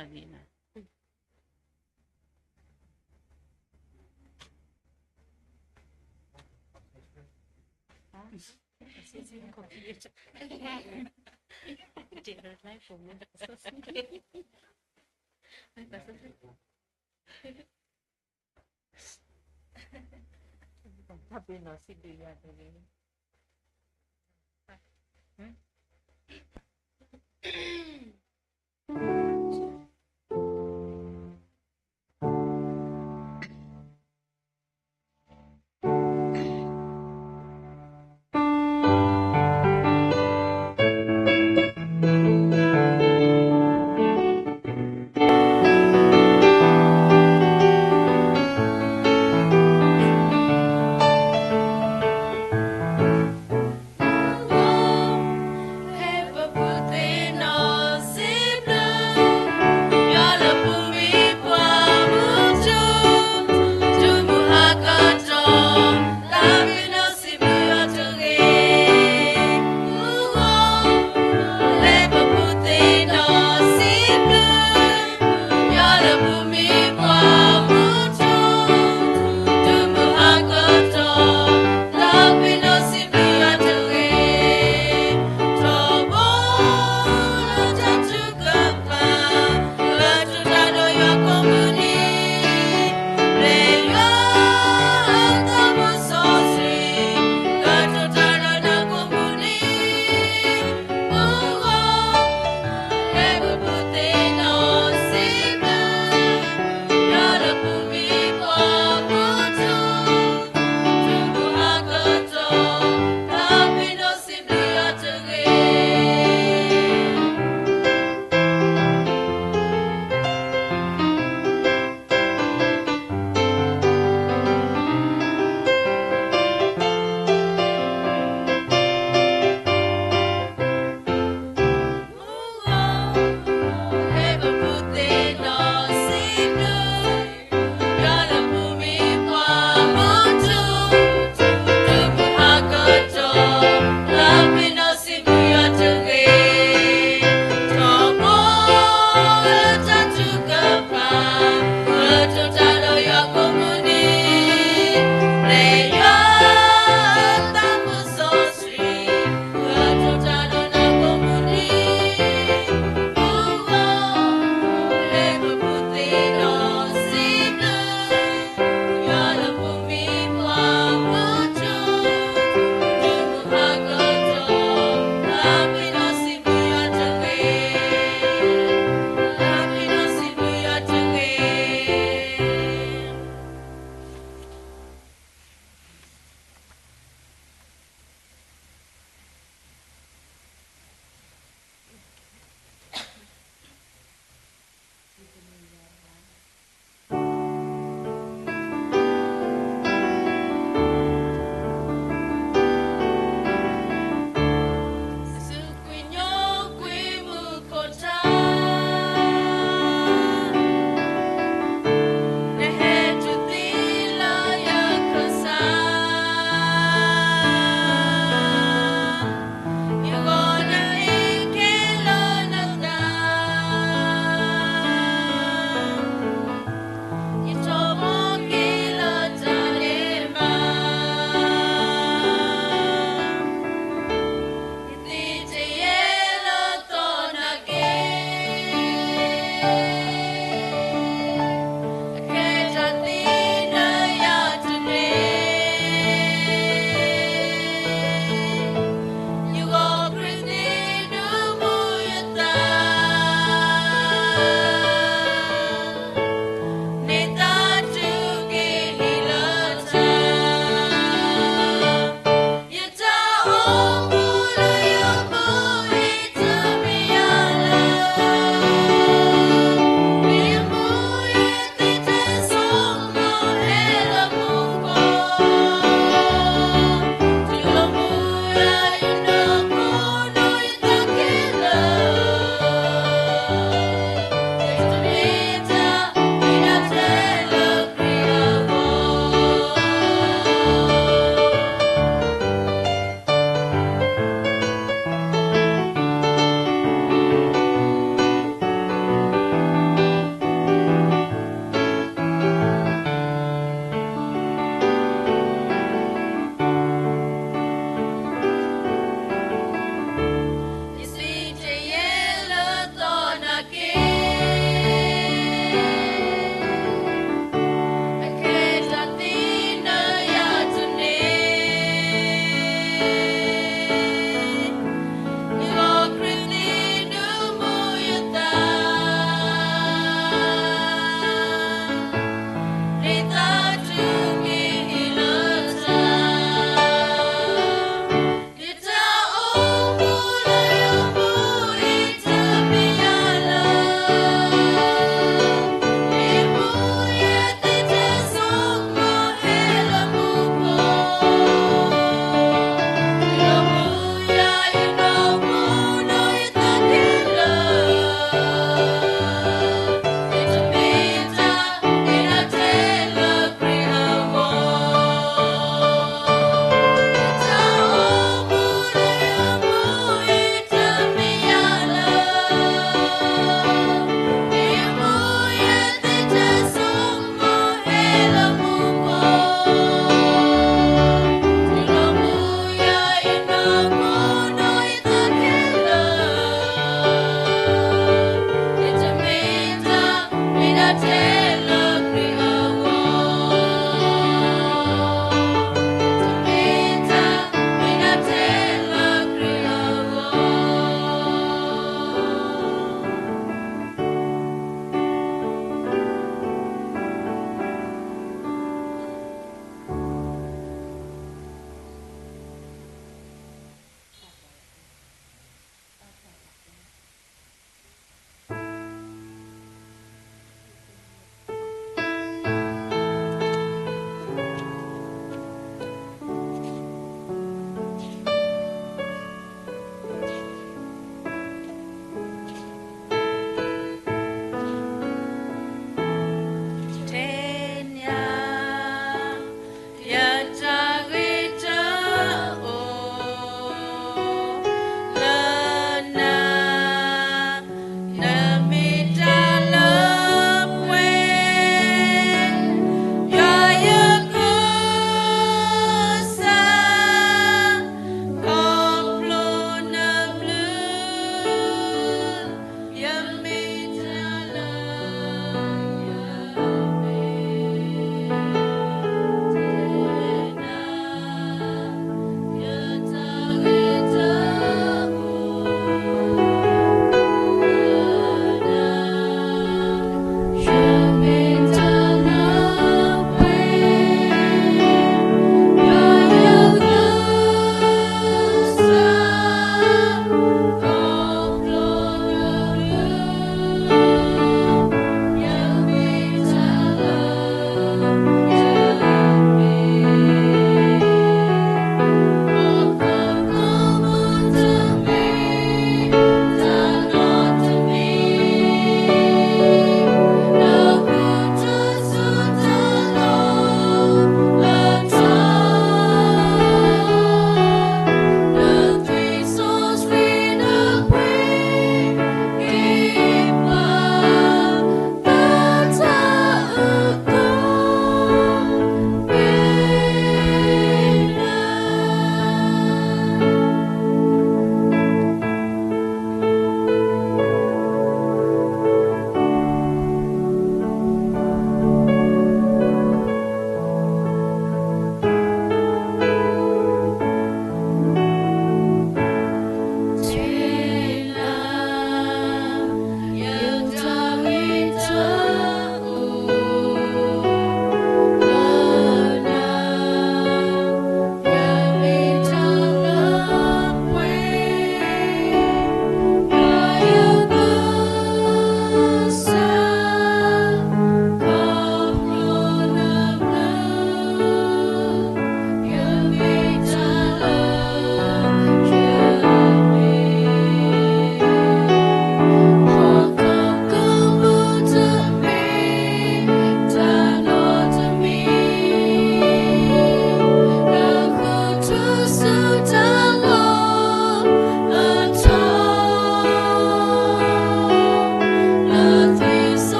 Alina. She's in computer. Dear life for me. Tapi nasi dia tu.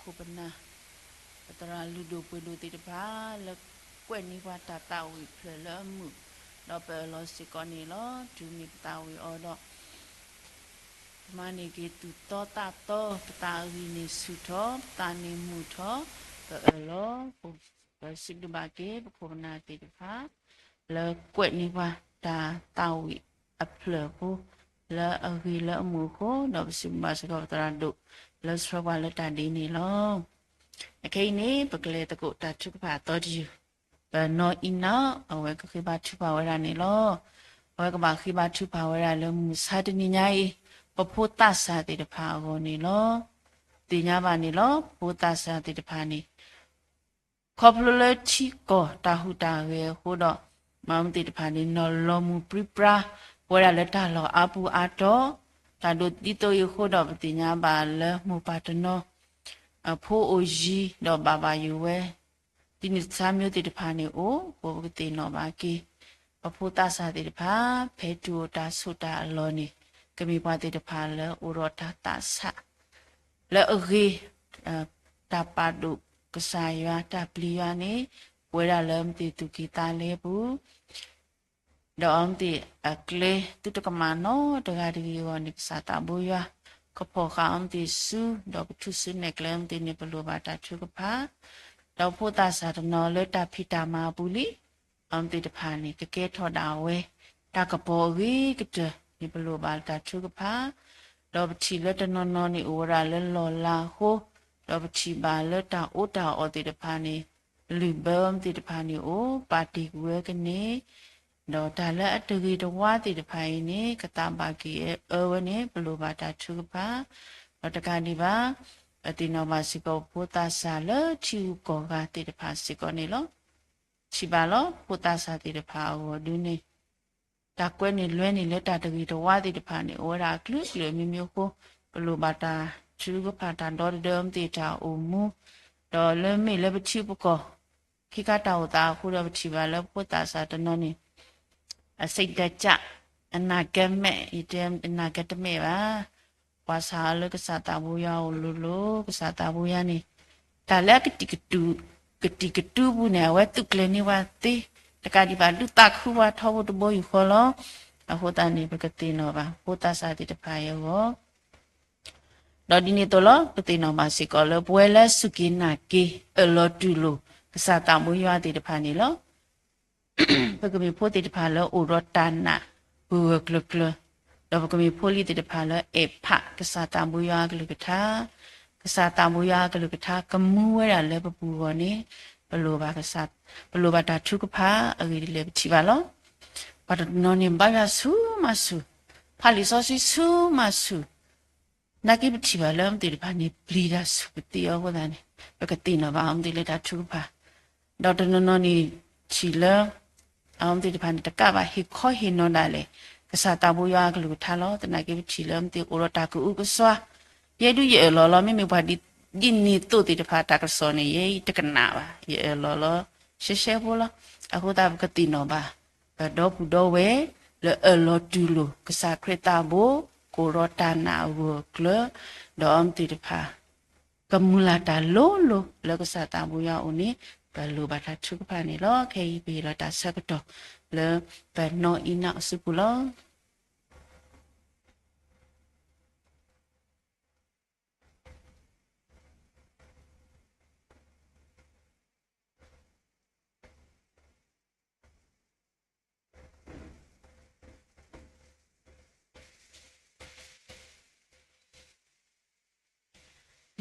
ခုပနာတရာလူဒိုပွေလူတိတပါလက်ကွက်နိဝတာတာဝီဖလမှုတော့ပဲလောစကောနီလောဒူနိတာဝီအော်တော့မနိကေတူတောတာတောပတာဝီနိစုထောတာနိမှုထောပဲလောဘစိဒဘာကေပခုနာတိတပါလက်ကွက်နိဝတာတာဝီအဖလဘူးလာအဂီလာမှုကိုတော့စိမစကောတရာဒုလက်စရဝလက်တာဒီနီလောအခုနေပကလေတကုတာချုကပါတော်ကြီးဘနောအီနာအဝဲကခိပါချုပါဝရနေလောအဝဲကပါခိပါချုပါဝရလမှုစာတနိညာဤပဖို့တဆာတိတဖာကိုနေလောတင်ညာပါနေလောဘုတဆာတိတဖာနေခေါပလလချီကိုတာဟုတာရေဟိုတော့မမတိတဖာနေနော်လောမှုပရိပရာဝရလက်တာလောအပူအတော်တာဒုတိတောယခိုတော့တင်ညာပါလမှုပါတနောအဖိုးအိုကြီးတော့ဘာဘာယူဝဲဒီနေ့စာမျိုးတိတဖာနေအိုဘောကတိနော်ပါကီအဖိုးတဆာတိတဖာဖဲတူတာဆိုတာအလောနေကမိပွားတိတဖာလဲဥရောတာတဆာလဲအဂီတာပါဒုကစားရွာတာပလီရွာနေဝဲရလမ်တိတူကီတာလေဘူးတော့အမ်တိအကလေတူတကမနောတဂါဒီယောနိစာတာဘူရွာကဖောခအမ်တိစုတော့ထုစနေကလမ်တိနေပလိုဘာတာချုကဖာတော့ဖို့တာစာတနော်လတာဖိတာမာပူလီအမ်တိတဖာနေကကဲထော်တာဝဲတာကပေါ်ကြီးကတနေပလိုဘာတာချုကဖာတော့ပချီလက်တနော်နော်နေဩရာလဲလော်လာဟိုတော့ပချီပါလက်တာဩတာဩတိတဖာနေလူဘမ်တိတဖာနေဩပါတီကွဲကနေတော့ဒါလည်းအတူကြီးတဝါတိတဖိုင်နေကတပါကီအဝနေဘလိုပါတာသူပါတော့တကဒီပါအတိနောမစီကောပိုတာဆာလချီကောကတိတဖာစီကောနေလောချီပါလောပိုတာဆာတိတဖာဟောဒူနေတာကွဲနေလွဲနေလက်တာတကြီးတဝါတိတဖာနေဩရာကလုကလမျိုးမျိုးကိုဘလိုပါတာသူကပါတာတော့ဒမ်တိတာအုံမူတော့လဲမေလဲပချီပကောခိကတာဝတာခုတော့ပချီပါလဲပိုတာဆာတနောနေအစိတ်တကြအနာကမဲ့ဤတဲ့အနာကတမဲ့ပါဝါစာလကစားတာဘူးရောလူလူကစားတာဘူးရနေဒါလက်ကတိကတူဘူးနေဝဲတုကလနေဝတိတကဒီပါလူတခုဝါထောဘတဘောယူခေါ်လောအဟောတန်နေပကတိနောပါဟောတစာတိတဖာယောတော့ဒီနေ့တော့လောပတိနောပါစီကောလပွဲလဲစုကိနာကေအလောတူလိုကစားတာဘူးရတိတဖာနေလောပကမီဖိုတိတဖာလောဥရတနာဘူကလကလတော့ပကမီဖိုလီတိတဖာလောအေဖကစားတမူယာကလကထာကစားတမူယာကလကထာကမူဝဲရလဲပပူကောနေဘလိုပါကစားဘလိုပါတာထုကဖာအဂီလေချီပါလောဘာတနောနေဘာရဆူမဆူဖာလီစောစီဆူမဆူနာကိပချီပါလောတိတဖာနေပလီဒါဆူပတိယောဟောဒန်ပကတိနဘာအမ်တိလေတာထုကဖာဒေါက်တာနောနေချီလာအောင်တိတဖန်တကပါဟိခောဟိနောနာလေကစားတဘူယာကလူထားလို့တနာကေချီလမ်တိဥရတာကူဥကဆွာယေဒူယေလောလောမိမိဘာဒီဒီနီတုတိတဖာတာကစောနေယေတကနာပါယေလောလောရှေရှေဘောလအခုတာကတိနောပါဒေါပူဒေါဝဲလေအလောတူလိုကစားခရတာဘောကိုရတာနာဝကလဒေါအမ်တိတဖာကမူလာတာလိုလိုလေကစားတဘူယာဦးနေဘလူဘာတာချုကပါနေလောခေဘီလာတာဆကတော့လေဘနောအီနာစပူလော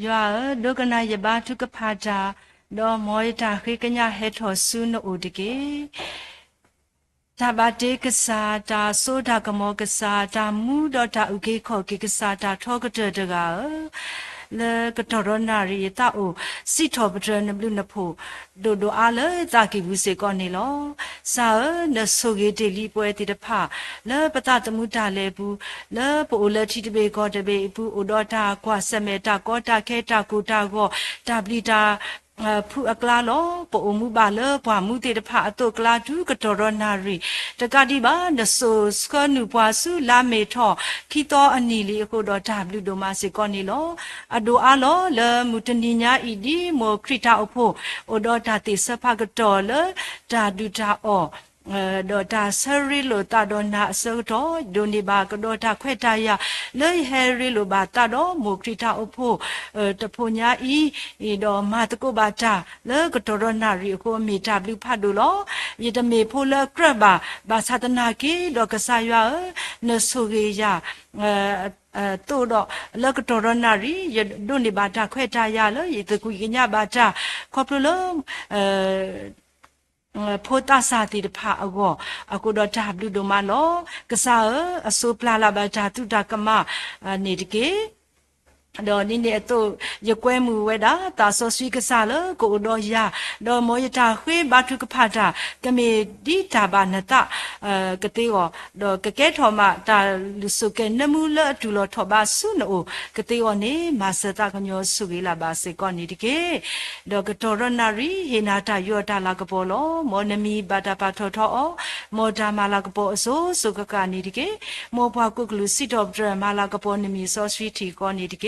ရွာဒုကနာယဘာထုကဖာတာဒေါ်မောရတာခေကညာဟဲထောဆုနိုတကေတဘာတေကစားတာဆိုဒါကမောကစားတာမူဒေါ်တာဥကေခောကေကစားတာထောကတတကလေကတော်ရနာရီတာအိုစီထောပဒရနဘလူနဖို့ဒိုဒိုအားလေတာကီဘူးစေကောနေလောစာနဆိုဂေတေလီပွဲတိတဖလေပတတမှုတာလေဘူးလေပိုလေတီတဘေကောတဘေဘူးအိုဒေါ်တာကွာစမေတာကောတာခဲတာကိုတာကောတာပလီတာပ ผู้อักลาลอปอมุบาเลปวามุเตตพาอโตกลาดูกตรนารีตะกาดิบานโซสกนุปวาสุลาเมทอคิตออันนีลีโคดอดับลูโดมาสิกอนีลออโดอาลอเลมุตนิญาอีดีโมคริตาอโพโอดอดาติสภากตอเลดาดุตาอดอตาซริโลตาดอนาเซโตโดนิบากดอตาเควตายาเลยเฮริโลบาตาดอโมคริตาอโพตะโพญาอีดอมาตะโกบาตาเลกตรนารีโคมีตาบลิพัดดูลอยตะเมโพเลกรบาบาสาตนากีดอกสายาเนสุเกยาตัวดอกเลิกตรนารียดุนิบาตาเควตายาเลยตะกุยกญาบาตาขอบลโพตาสาติดพาอโกอโกดอจับดูดูมาลอกษาอสุปลาลาบาจาตุดากมานิดเกดอนี่เนี่ยตัวยกเวมือเวดาตาโซสีกษาเลกูดอยาดอมอยตาเขบาทุกพาตากะเมดีตาบานตากะเตอดอกะเกทอมาตาลุสุเกนมูเลตุลอทอบาสุโนกะเตอเนมาสตากะญอสุเกลาบาเซกอนิดิเกดอกะตอรนารีเฮนาตายัวตาลากะปอลอมอนมีบาตาปาทอทอมอดามาลากะปอโซสุกะกานิดิเกมอปากุกลุสิดอบดรมาลากะปอนมีซอสวีทีกอนิดิเก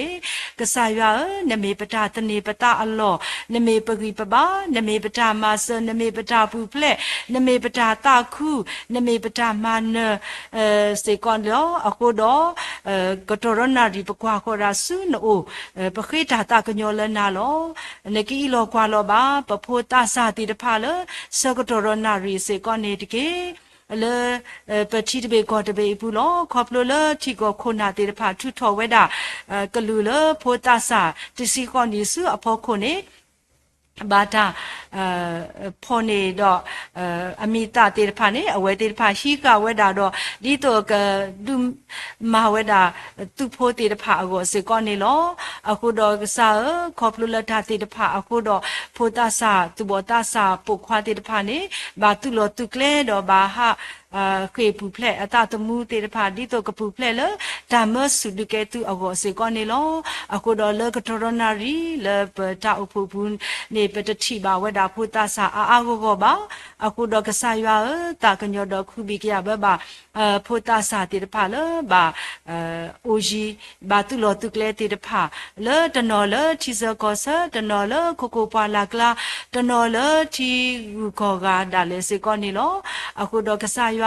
กษายานเมปตาตเนปตาอัลลอนเมปกีปบานเมปตามาสนเมปตาปูเพลนเมปตาตาคูนเมปตามันเซกอนลออโคดอกตรนารีปกวาโคราสุนโอปะเขตาตากญอลนาลอนกีโลควาลอบาปะโพตาสาติตพาเลสกตรนารีเซกอนเนติเกเลปฏิตเบกอตเบปุลอขอบโลเลทิกอโคนาเตระพาทุทอเวดากลูเลโพตาสาติสิกอนิสุอภโคเนบาตาพอเนดออมิตาเตระพาเนอเวเตระพาฮิกาเวดาดอดิโตกดุมาเวดาตุโพเตระพาอโกเซกอเนลออะคูดอกซาขอบโลเลทาเตระพาอะคูดอโพตาสาตุบอตาสาปุควาเตระพาเนบาตุโลตุเคลดอบาฮะเคยปูเพลอตาตมูเตระพาดิโตกปูเพลเลตามสุดุเกตุอโกเซกอเนลออะคูดอเลกตรนารีเลปตาอุปปุนเนปตทิบาเวดาพุตาสาอาโกโกบาอะคูดอกสายาตากญอดอคุบิกยาบาพุตาสาเตระพาเลบาโอจีบาตุโลตุเคลเตระพาเลตนอเลทิซกอสตนอเลโคโคปาลากลาตนอเลทิกอกาดาเลเซกอเนลออะคูดอกสาย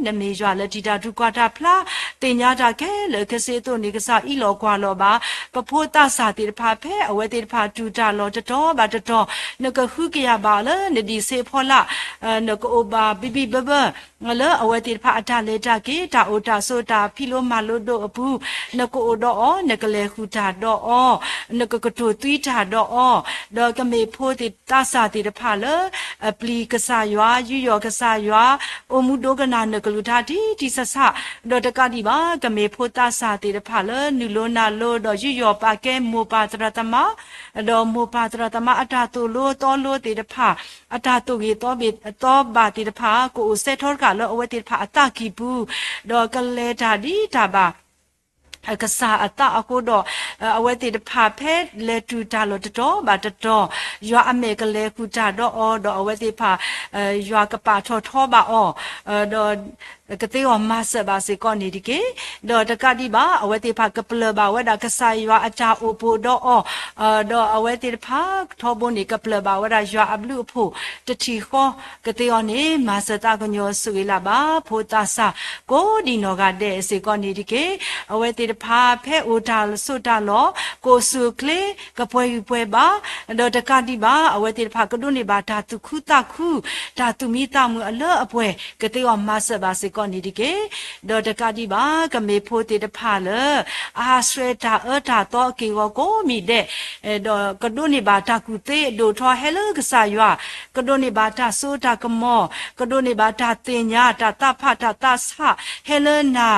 นเมจวาลติดาดุกวาตาพลาติญาตาแกเลกเซโตนิกษาอีโลกวาโลบาปะโพตาสาติรพาเพอเวติรพาจูจาโลตตอบาตตอนกหุกยาบาเลนดิเซพอละนกโอบาบิบิบะบะเลอเวติรพาอตาเลตาเกตาโอตาโซตาพิโลมาโลโดอปูนกโอดอนกเลหุตาดอนกกตุตุยตาดอดอกเมโพติตาสาติรพาเลปลีกษายวายุยอกษายวาโอมุโดกนานกลุทาติติสสะดอตกาดิบากเมโพตาสาติรพาเลนุโลนาโลดอยุยอปาเกโมปาตรตมะดอโมปาตรตมะอตาตุโลตอโลติรพาอตาตุกีตอบิตอบาติรพาโกอุเซทอร์กาเลอเวติรพาอตากิบูดอกเลตาดิตาบากษาอตาอโคดอเวติพาเพศเลตูตาโลตโตบาตโตยัวอเมกเลคูจาดอดอเวติพายัวกปาทอทอบาดอกติอมาสบาสิกอนิดิเกดอตกาดิบาอเวติพากปลบาเวดากษายัวอาจาโอโปดอดออเวติพาทอบนิกปลบาเวดายัวอับลุโพตติขอกติอเนมาสตากญอสุลาบาโพตาสาโกดินอกาเดสิกอนิดิเกอเวติพาเพโอตาสุตาลอโกสุเคลกะปวยปวยบาดอตกาดิบาอเวติพากดุนิบาตาตุคุตาคุตาตุมีตามืออเลอปวยกติอมาสบาสิกอนิดิเกดอตกาดิบากะเมโพติตพาเลอาสเวตาตาตอเกวโกมีเดดอกดุนิบาตากุเตโดทอเฮลกษายวากดุนิบาตาสุตากมอกดุนิบาตาเตญาตาตาพาตาตาสะเฮเลนา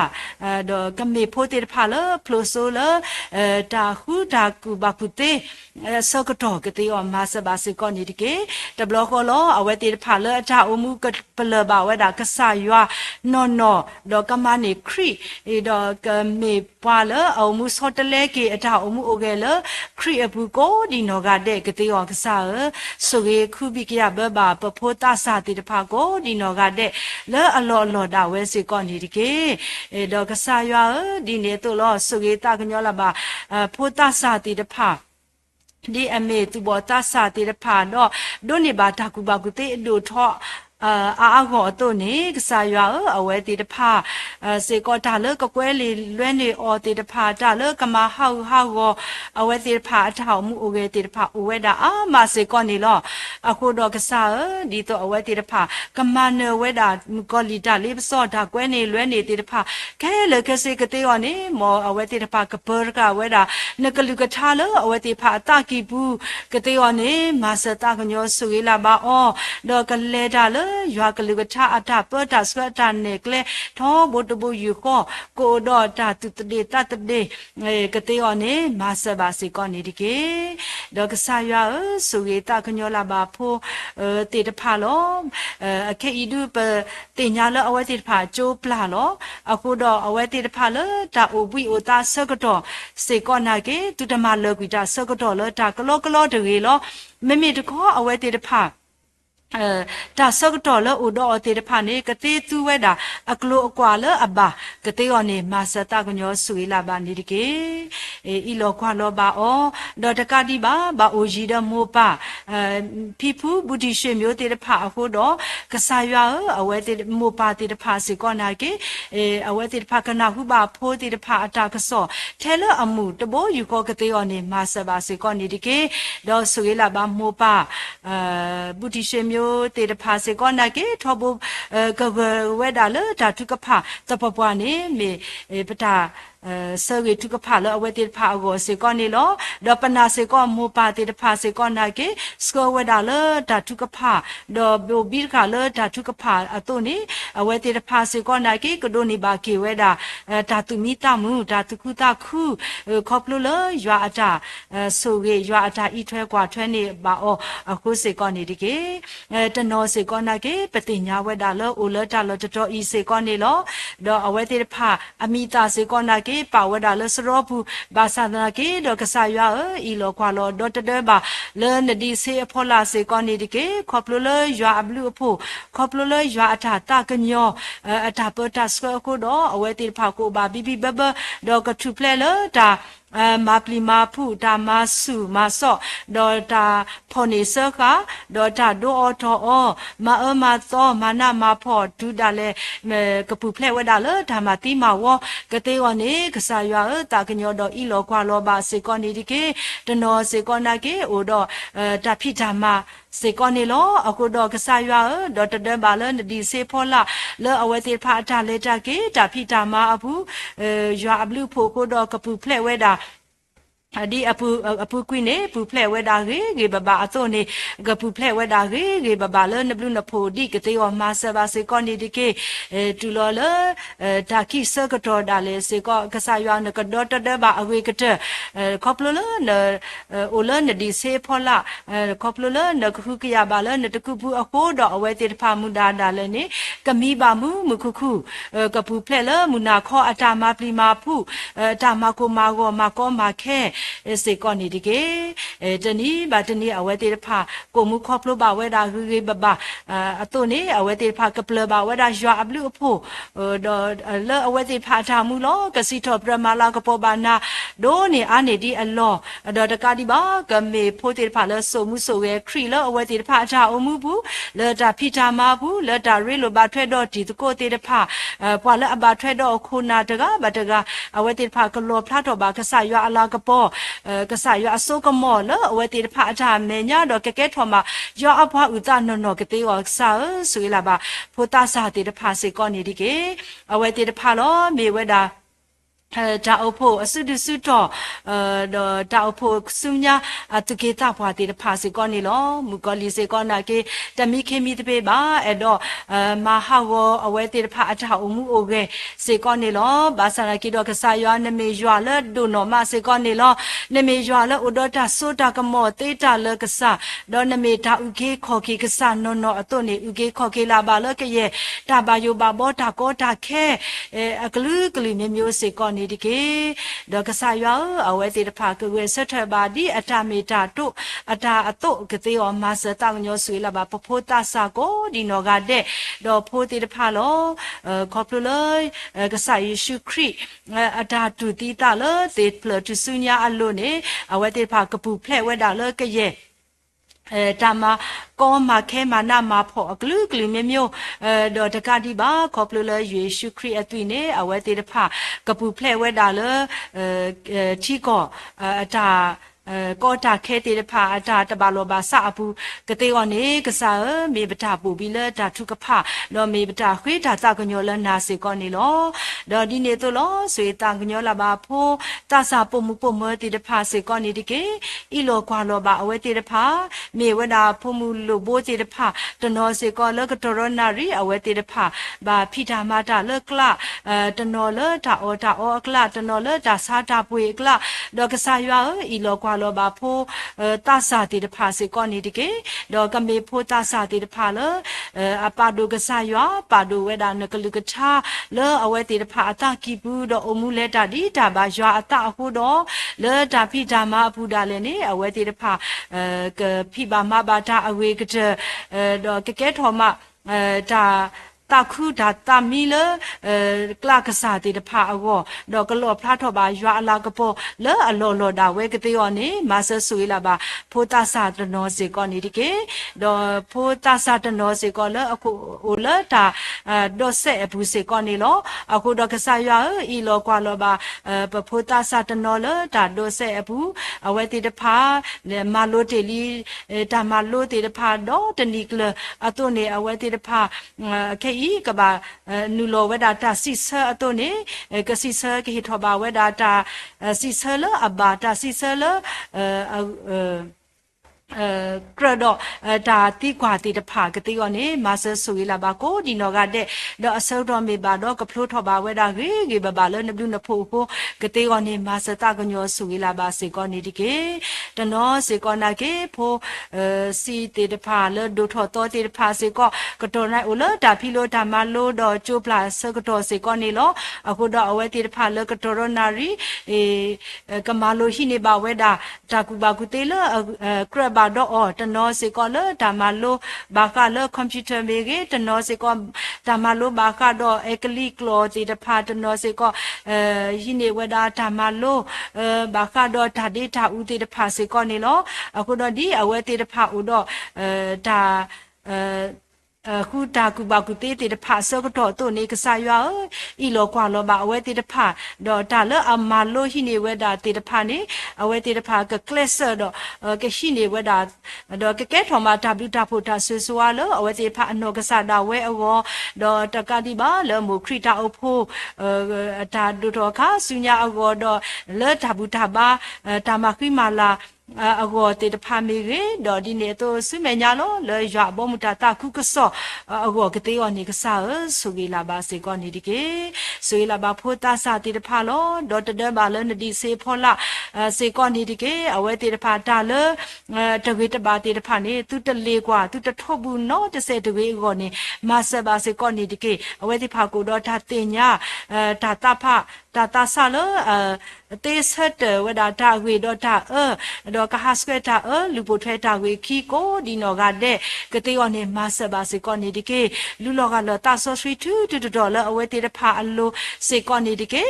ดอกะเมโพติตพาเลพลโซเลตาหูตากูบากุเตสกตอกติอมาสบาสิกอนิดิเกตบลอกอลออเวติพาเลจาอมุกปเลบาเวดากษายวาน no ดอกมานี่ครีดอกเมปาเลเอามุสอตเลเกอตาอมุโอเกเลครีอบุโกดีนอกาเดกเตยอกษาสุเกคูบิกยาเบบาปโพตาสาติตภาโกดีนอกาเดเลอลอลอดาเวสิกอนี่ดิเกดอกษายาดีเนตุลอสุเกตากญอลาบาโพตาสาติตภาဒီအမေသူဘောတဆာတိရဖာတော့ဒုန်နေဘာတကူဘာကုတေဒုထောအာဂောတုန်နေကစားရွာအဝဲတိတဖာစေကောတာလကကွဲလေလွဲနေအော်တိတဖာတာလကမဟောက်ဟောက်ကိုအဝဲတိတဖာအထောက်မှုအိုကေတိတဖာအိုဝဲတာအာမစေကောနေလောအခုတော့ကစားဒီတော့အဝဲတိတဖာကမနဝဲတာကောလီတာလေးပစောတာကွဲနေလွဲနေတိတဖာခဲလေကစေကတေော်နေမောအဝဲတိတဖာကပရကဝဲတာနကလူကထားလအဝဲတိဖာအတကီဘူးကတေော်နေမဆတာကညောဆူလာပါအောတော့ကလေတာလရွာကလူကချအတာပတာစဝတာနေကလေထောဘုတဘူယူကိုတော့တာတုတတေတတတေကတေော်နေမဆဘာစီကောနေဒီကေတော့ကဆာရွာဆူရီတာကညောလာပါဖိုတေတဖာလောအခေဤဒုပတင်ညာလအဝဲတေတဖာကျိုးပလာလောအခုတော့အဝဲတေတဖာလတာအိုဘွီအိုတာဆကတော့စေကောနာကေတူတမလောကွီတာဆကတော့လတာကလောကလောတရေလောမမေတခောအဝဲတေတဖာတာစကတော့လဥတော်တေတဖာနေကတိသူဝဲတာအကလိုအကွာလအဘာကတိော်နေမဆတာကညောဆွေလာပါနေတကေဤလောခွာလောပါအောဒေါ်တကတိပါဘာအိုဂျီဒမောပါဖီဖူဘူဒီရှေမျိုးတေတဖာအခုတော့ကဆာရွာအဝဲတေမောပါတေတဖာစေကောနာကေအဝဲတေတဖာကနာဟုပါဖိုးတေတဖာအတာကစောထဲလအမှုတဘောယူကောကတိော်နေမဆပါစေကောနေတကေတော့ဆွေလာပါမောပါဘူဒီရှေမျိုးတေတဖာစေကောနာကေထောဘကဝဲဒါလတာထုကဖာတပပွားနေမေပတာဆာဝေထုကဖာလအဝဲတေတဖာကိုစေကောနေလောဒေါ်ပနာစေကောမောပါတေတဖာစေကောနာကေစကောဝဲဒါလတာထုကဖာဒေါ်ဘိုဘီခါလတာထုကဖာအတုန်နေအဝဲတေတဖာစေကောနာကေကဒိုနေပါကေဝဲဒါတာတုမီတမှုတာတုခုတခုခေါပလူလရွာအတာဆိုကေရွာအတာဤထွဲကွာထွဲနေပါအောအခုစေကောနေဒီကေတနောစေကောနာကေပတိညာဝဲဒါလောအိုလတာလောတတော်ဤစေကောနေလောဒေါ်အဝဲတေတဖာအမိတာစေကောနာကေပါဝဒါလစရောဘူးဘာသာနာကေဒေါကဆာရွာဤလောခွာလောဒေါတတဲဘာလဲနဒီစေအဖောလာစေကောနေဒီကေခေါပလလရွာအဘလူအဖို့ခေါပလလရွာအထာတကညောအထာပတာစကိုတော့အဝဲတေဖာကိုဘာဘီဘီဘဘဒေါကထုပလဲလတာမာပလီမာဖူတာမဆုမဆော့ဒေါ်တာဖော်နေဆခါဒေါ်တာဒိုအော်ထောအောမအမသောမနာမဖော်ဒူဒါလေကပူဖလဲဝဒါလဒါမတိမဝကတေဝနေကဆာရွာတာကညောတော့ဤလောခွာလောပါစေကောနေဒီကေတနောစေကောနာကေအိုတော့တာဖိတာမစေကောနေလောအခုတော့ကဆာရွာဒေါ်တဒဘာလနဒီစေဖောလာလောအဝဲတေဖာတာလေတာကေတာဖိတာမအဘူးရွာအဘလူဖို့ကိုတော့ကပူဖလဲဝဲတာဒီအပူကွိနေပူဖလဲဝဲတာရေဘဘာအစုံနေကပူဖလဲဝဲတာရေဘဘာလနဘလူနဖိုဒီကတေော်မာဆဘာစေကောနေဒီကေတူလောလတာခိစကတော်ဒါလေစေကောကဆာရွာနကဒေါ်တဒဘာအဝေကတခေါပလလနအိုလနဒီစေဖောလာခေါပလလနခုကရဘာလနတခုဘူးအခိုးတော့အဝဲတေဖာမူဒါဒါလေနေကမိပါမှုမခုခုကပူဖလဲလမူနာခောအတာမပလီမာဖူတာမကိုမာကောမကောမခဲစေကောနေဒီကေတနီဘာတနီအဝဲတေဖာကိုမူခေါပလဘာဝဲဒါရေဘဘာအတုနေအဝဲတေဖာကပလဘာဝဲဒါရွာအဘလူအဖို့တော့လောအဝဲတေဖာတာမူလောကစီထောပရမလာကပေါ်ဘာနာဒိုနေအာနေဒီအလောတော့တကတိဘာကမေဖိုတေဖာလောဆိုမှုဆိုရဲခရီလောအဝဲတေဖာအချအမှုဘူးလောတာဖိတာမဘူးလောတာရေလိုဘာထွဲတော့ဒီကိုတေဖာပွာလအဘာထွဲတော့ခုနာတကဘာတကအဝဲတေဖာကလောဖလာတော့ဘာကဆာရွာအလာကပေါ်ကဆာရွာအစိုးကမောလောအဝဲတေဖာအချမေညာတော့ကကဲထော်မှာရွာအဖွားဥတနော်ကတေော်ဆာဆွေလာဘာဖိုတာစာတေဖာစေကောနေဒီကေအဝဲတေဖာလောမေဝဲတာ ဒါအဖို့အစုတစုတော့ဒါအဖို့စုညာတကေတာဖွာတေဖာစီကောနီလောမူကောလီစေကောနာကေတမီခေမီတပေပါအဲ့တော့မဟာဝအဝဲတေဖာအထအမှုအိုကေစေကောနီလောဘာသာနာကေတော့ကဆာရွာနမေရွာလဒုနောမစေကောနီလောနမေရွာလဥဒတာဆိုတာကမောတေတာလကဆာဒေါ်နမေတာဥကေခောကေကဆာနောနောအတုနေဥကေခောကေလာပါလကရဲ့တာဘာယိုဘာဘောတာကောတာခဲအကလူကလူမျိုးစေကောနီဒီကေဒေါကဆာယောအဝဲတေတဖာကဝဲဆက်ထဘာဒီအတာမီတာတုအတာအတုကတိယောမဆတောင်ညောဆွေလာပါပဖိုးတာစာကိုဒီနောကတဲ့ဒေါဖိုးတေတဖာလောခေါပလူလကဆာယေရှုခရစ်အတာတူတီတာလတေပလတူဆုညာအလို့နေအဝဲတေတဖာကပူဖလက်ဝဲတာလကရဲ့တာမကောမခဲမနာမဖို့အကလူကလူမျိုးဒေါ်တကတိပါခေါပလူလယေရှုခရစ်အသွိနေအဝဲတေတဖာကပူဖလဲဝဲတာလထီကောအတာကောတာခဲတေတဖာအတာတပါလောပါစအပူကတိောနေကစားမေပတာပူပြီးလတာထုကဖလောမေပတာခွေးတာတကညောလနာစေကောနေလောဒေါ်ဒီနေတို့လောဆွေတကညောလာပါဖိုးတဆာပုံမှုပုံမတေတဖာစေကောနေတကေဤလောကွာလောပါအဝဲတေတဖာမေဝဒဖုံမှုလို့ဘိုးတေတဖာတနောစေကောလကတရနာရီအဝဲတေတဖာဘာဖိတာမတာလကလတနောလတာအောတာအောကလတနောလတာစာတာပွေကလဒေါ်ကဆာရွာဤလောကွာလောပါဖိုးတဆာတေတဖာစေကောနေတကေဒေါ်ကမေဖိုးတဆာတေတဖာလအပါဒုကဆာရွာပါဒုဝဲဒါနကလူကထာလောအဝဲတေတဖာအတကိဘူးဒေါ်အမှုလက်တာဒီတာဘာရွာအတအခုတော့လောတာဖိတာမအပူဒါလည်းနေအဝဲတေတဖာကဖိပါမဘာတာအဝေကတဲ့ဒေါ်ကကဲထော်မဒါတာခုဒါတာမီလကလကစားတေတဖာအောဒေါကလောဖလာထောပါရွာအလာကပေါ်လဲအလောလောဒါဝဲကတိယောနေမဆဆူလာပါဖိုတာစာတနောစေကောနေဒီကေဒေါဖိုတာစာတနောစေကောလဲအခုအိုလဲတာဒေါ်ဆက်ဘူးစေကောနေလောအခုဒေါကစားရွာဤလောကွာလောပါဖိုတာစာတနောလဲဒါဒေါ်ဆက်ဘူးအဝဲတေတဖာမာလိုတေလီတာမာလိုတေတဖာဒေါတနီကလအတုနေအဝဲတေတဖာခဲဤကဘာနူလောဝဒတာစီဆာအတုနေကစီဆာကဟိထောဘာဝဒတာစီဆာလအဘာတာစီဆာလကရတော့ဒါတိကွာတိတဖာကတိယောနေမဆဆူလာပါကိုဒီနောကတဲ့တော့အစောတော်မေပါတော့ကဖလို့ထောပါဝဲတာဂေဘဘာလနဘလူနဖို့ကိုကတိယောနေမဆတာကညောဆူလာပါစေကောနေဒီကေတနောစေကောနာကေဖိုစီတိတဖာလဒုထောတော်တိတဖာစေကောကတော်နိုင်ဦးလဒါဖီလို့ဓမ္မလို့တော့ကျိုးပလာစကတော်စေကောနေလောအခုတော့အဝဲတိတဖာလကတော်ရနာရီကမာလို့ရှိနေပါဝဲတာတာကူပါကူတေလကရဘာတော့တနောစေကောလဓမ္မလို့ဘာကလကွန်ပျူတာမေကေတနောစေကောဓမ္မလို့ဘာကတော့အကလီကလောတိတဖာတနောစေကောယင်းနေဝဒဓမ္မလို့ဘာကတော့ဓာဒေတာဦးတိတဖာစေကောနေလောအခုတော့ဒီအဝဲတိတဖာဦးတော့ဒါခုတာကူဘာကူတေတေတဖာဆောကတော့တုန်နေကစားရွာဤလောကွာလောပါအဝဲတေတဖာတော့ဒါလအမလို့ရှိနေဝဲတာတေတဖာနေအဝဲတေတဖာကကလစ်ဆာတော့ကရှိနေဝဲတာတော့ကကဲထော်မှာတာဘလူတာဖို့တာဆွေဆွာလောအဝဲတေဖာအနောကစားတာဝဲအောတော့တကတိပါလောမူခရီတာအဖို့ဒါဒုတော်ခါစုညာအောတော့လောတာဘူးတာပါတာမခိမာလာအောတေတဖာမီရေတော့ဒီနေတော့စုမညာလောလေရွာဘောမတာတာခုကဆောအောကတိယောနေကစားဆူဂီလာပါစေကောနေဒီကေဆွေလာပါဖိုတာစာတေတဖာလောတော့တဒဘာလနဒီစေဖောလာစေကောနေဒီကေအဝဲတေတဖာတာလတဝေတပါတေတဖာနေသူတလေကွာသူတထုပ်ဘူးနော်30တဝေကောနေမဆဘာစေကောနေဒီကေအဝဲတေဖာကိုတော့ဒါတင်ညာဒါတာဖတာတာဆာလတေဆက်ဝဒါတာဝေတော့တာတော့ကဟာစကွဲတာလူပိုထွဲတာဝေခီကိုဒီနော်ကတဲ့ကတိယောနေမဆဘာစေကောနေဒီကေလူလောကလောတာဆောဆွီတူဒေါ်လာအဝဲတေတဖာအလိုစေကောနေဒီကေ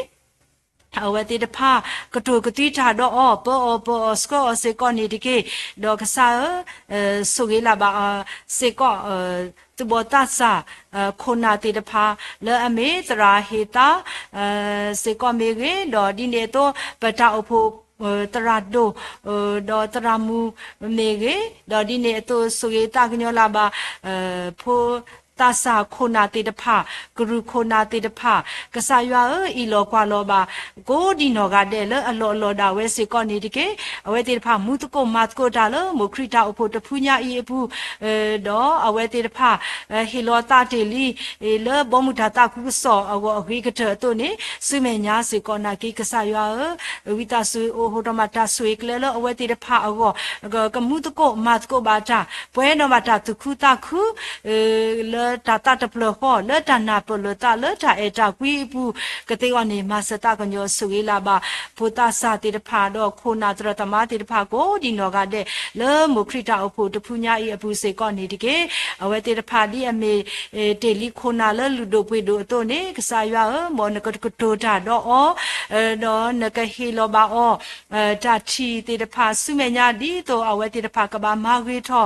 အဝဲတေတဖာကတူကတိတာတော့ပေါ်စကောစေကောနေဒီကေဒေါ်ကဆာဆိုဂေလာပါစေကောtu bota sa khona te de pha le ame tra heta se ko me ge do di ne to bata opho tara do do tara mu me ge do di ne to so ye ta knyo la ba pho ตาสาโคนาติตภากรุโคนาติตภากษายาอีโลกว่าโลบาโกดีนอกาเดลอโลโลดาเวสิกอนิติเกอเวติตภามุตโกมาตโกดาลมุคริตาอุปตพุญญาอีอปุดออเวติตภาฮิโลตาเตลีเลบอมุดาตาคุสออวอริกเตตัวนี้ซึเมญาสิกอนากิกษายาวิตาสุโอโหตมาตาสุเอกเลอเวติตภาอวกมุตโกมาตโกบาจาปวยนมาตาตุคุตาคุเลตาตาตะเพลขอเลตานาปลตาเลตาเอตากุยปุกติวานิมาสตากัญโยสุวิลาบาพุตาสาติตภาดอโคนาตรตมาติตภาโกดินอกาเดเลมุคริตาอุปตพุญญาอีอปุเสกอนิติเกอเวติตภาดิอเมเตลิโคนาเลลุโดปวยโดโตเนกษายามอนกกโตตาดอดอนกเฮโลบาอตาทีติตภาสุเมญาดีโตอเวติตภากบามาเวทอ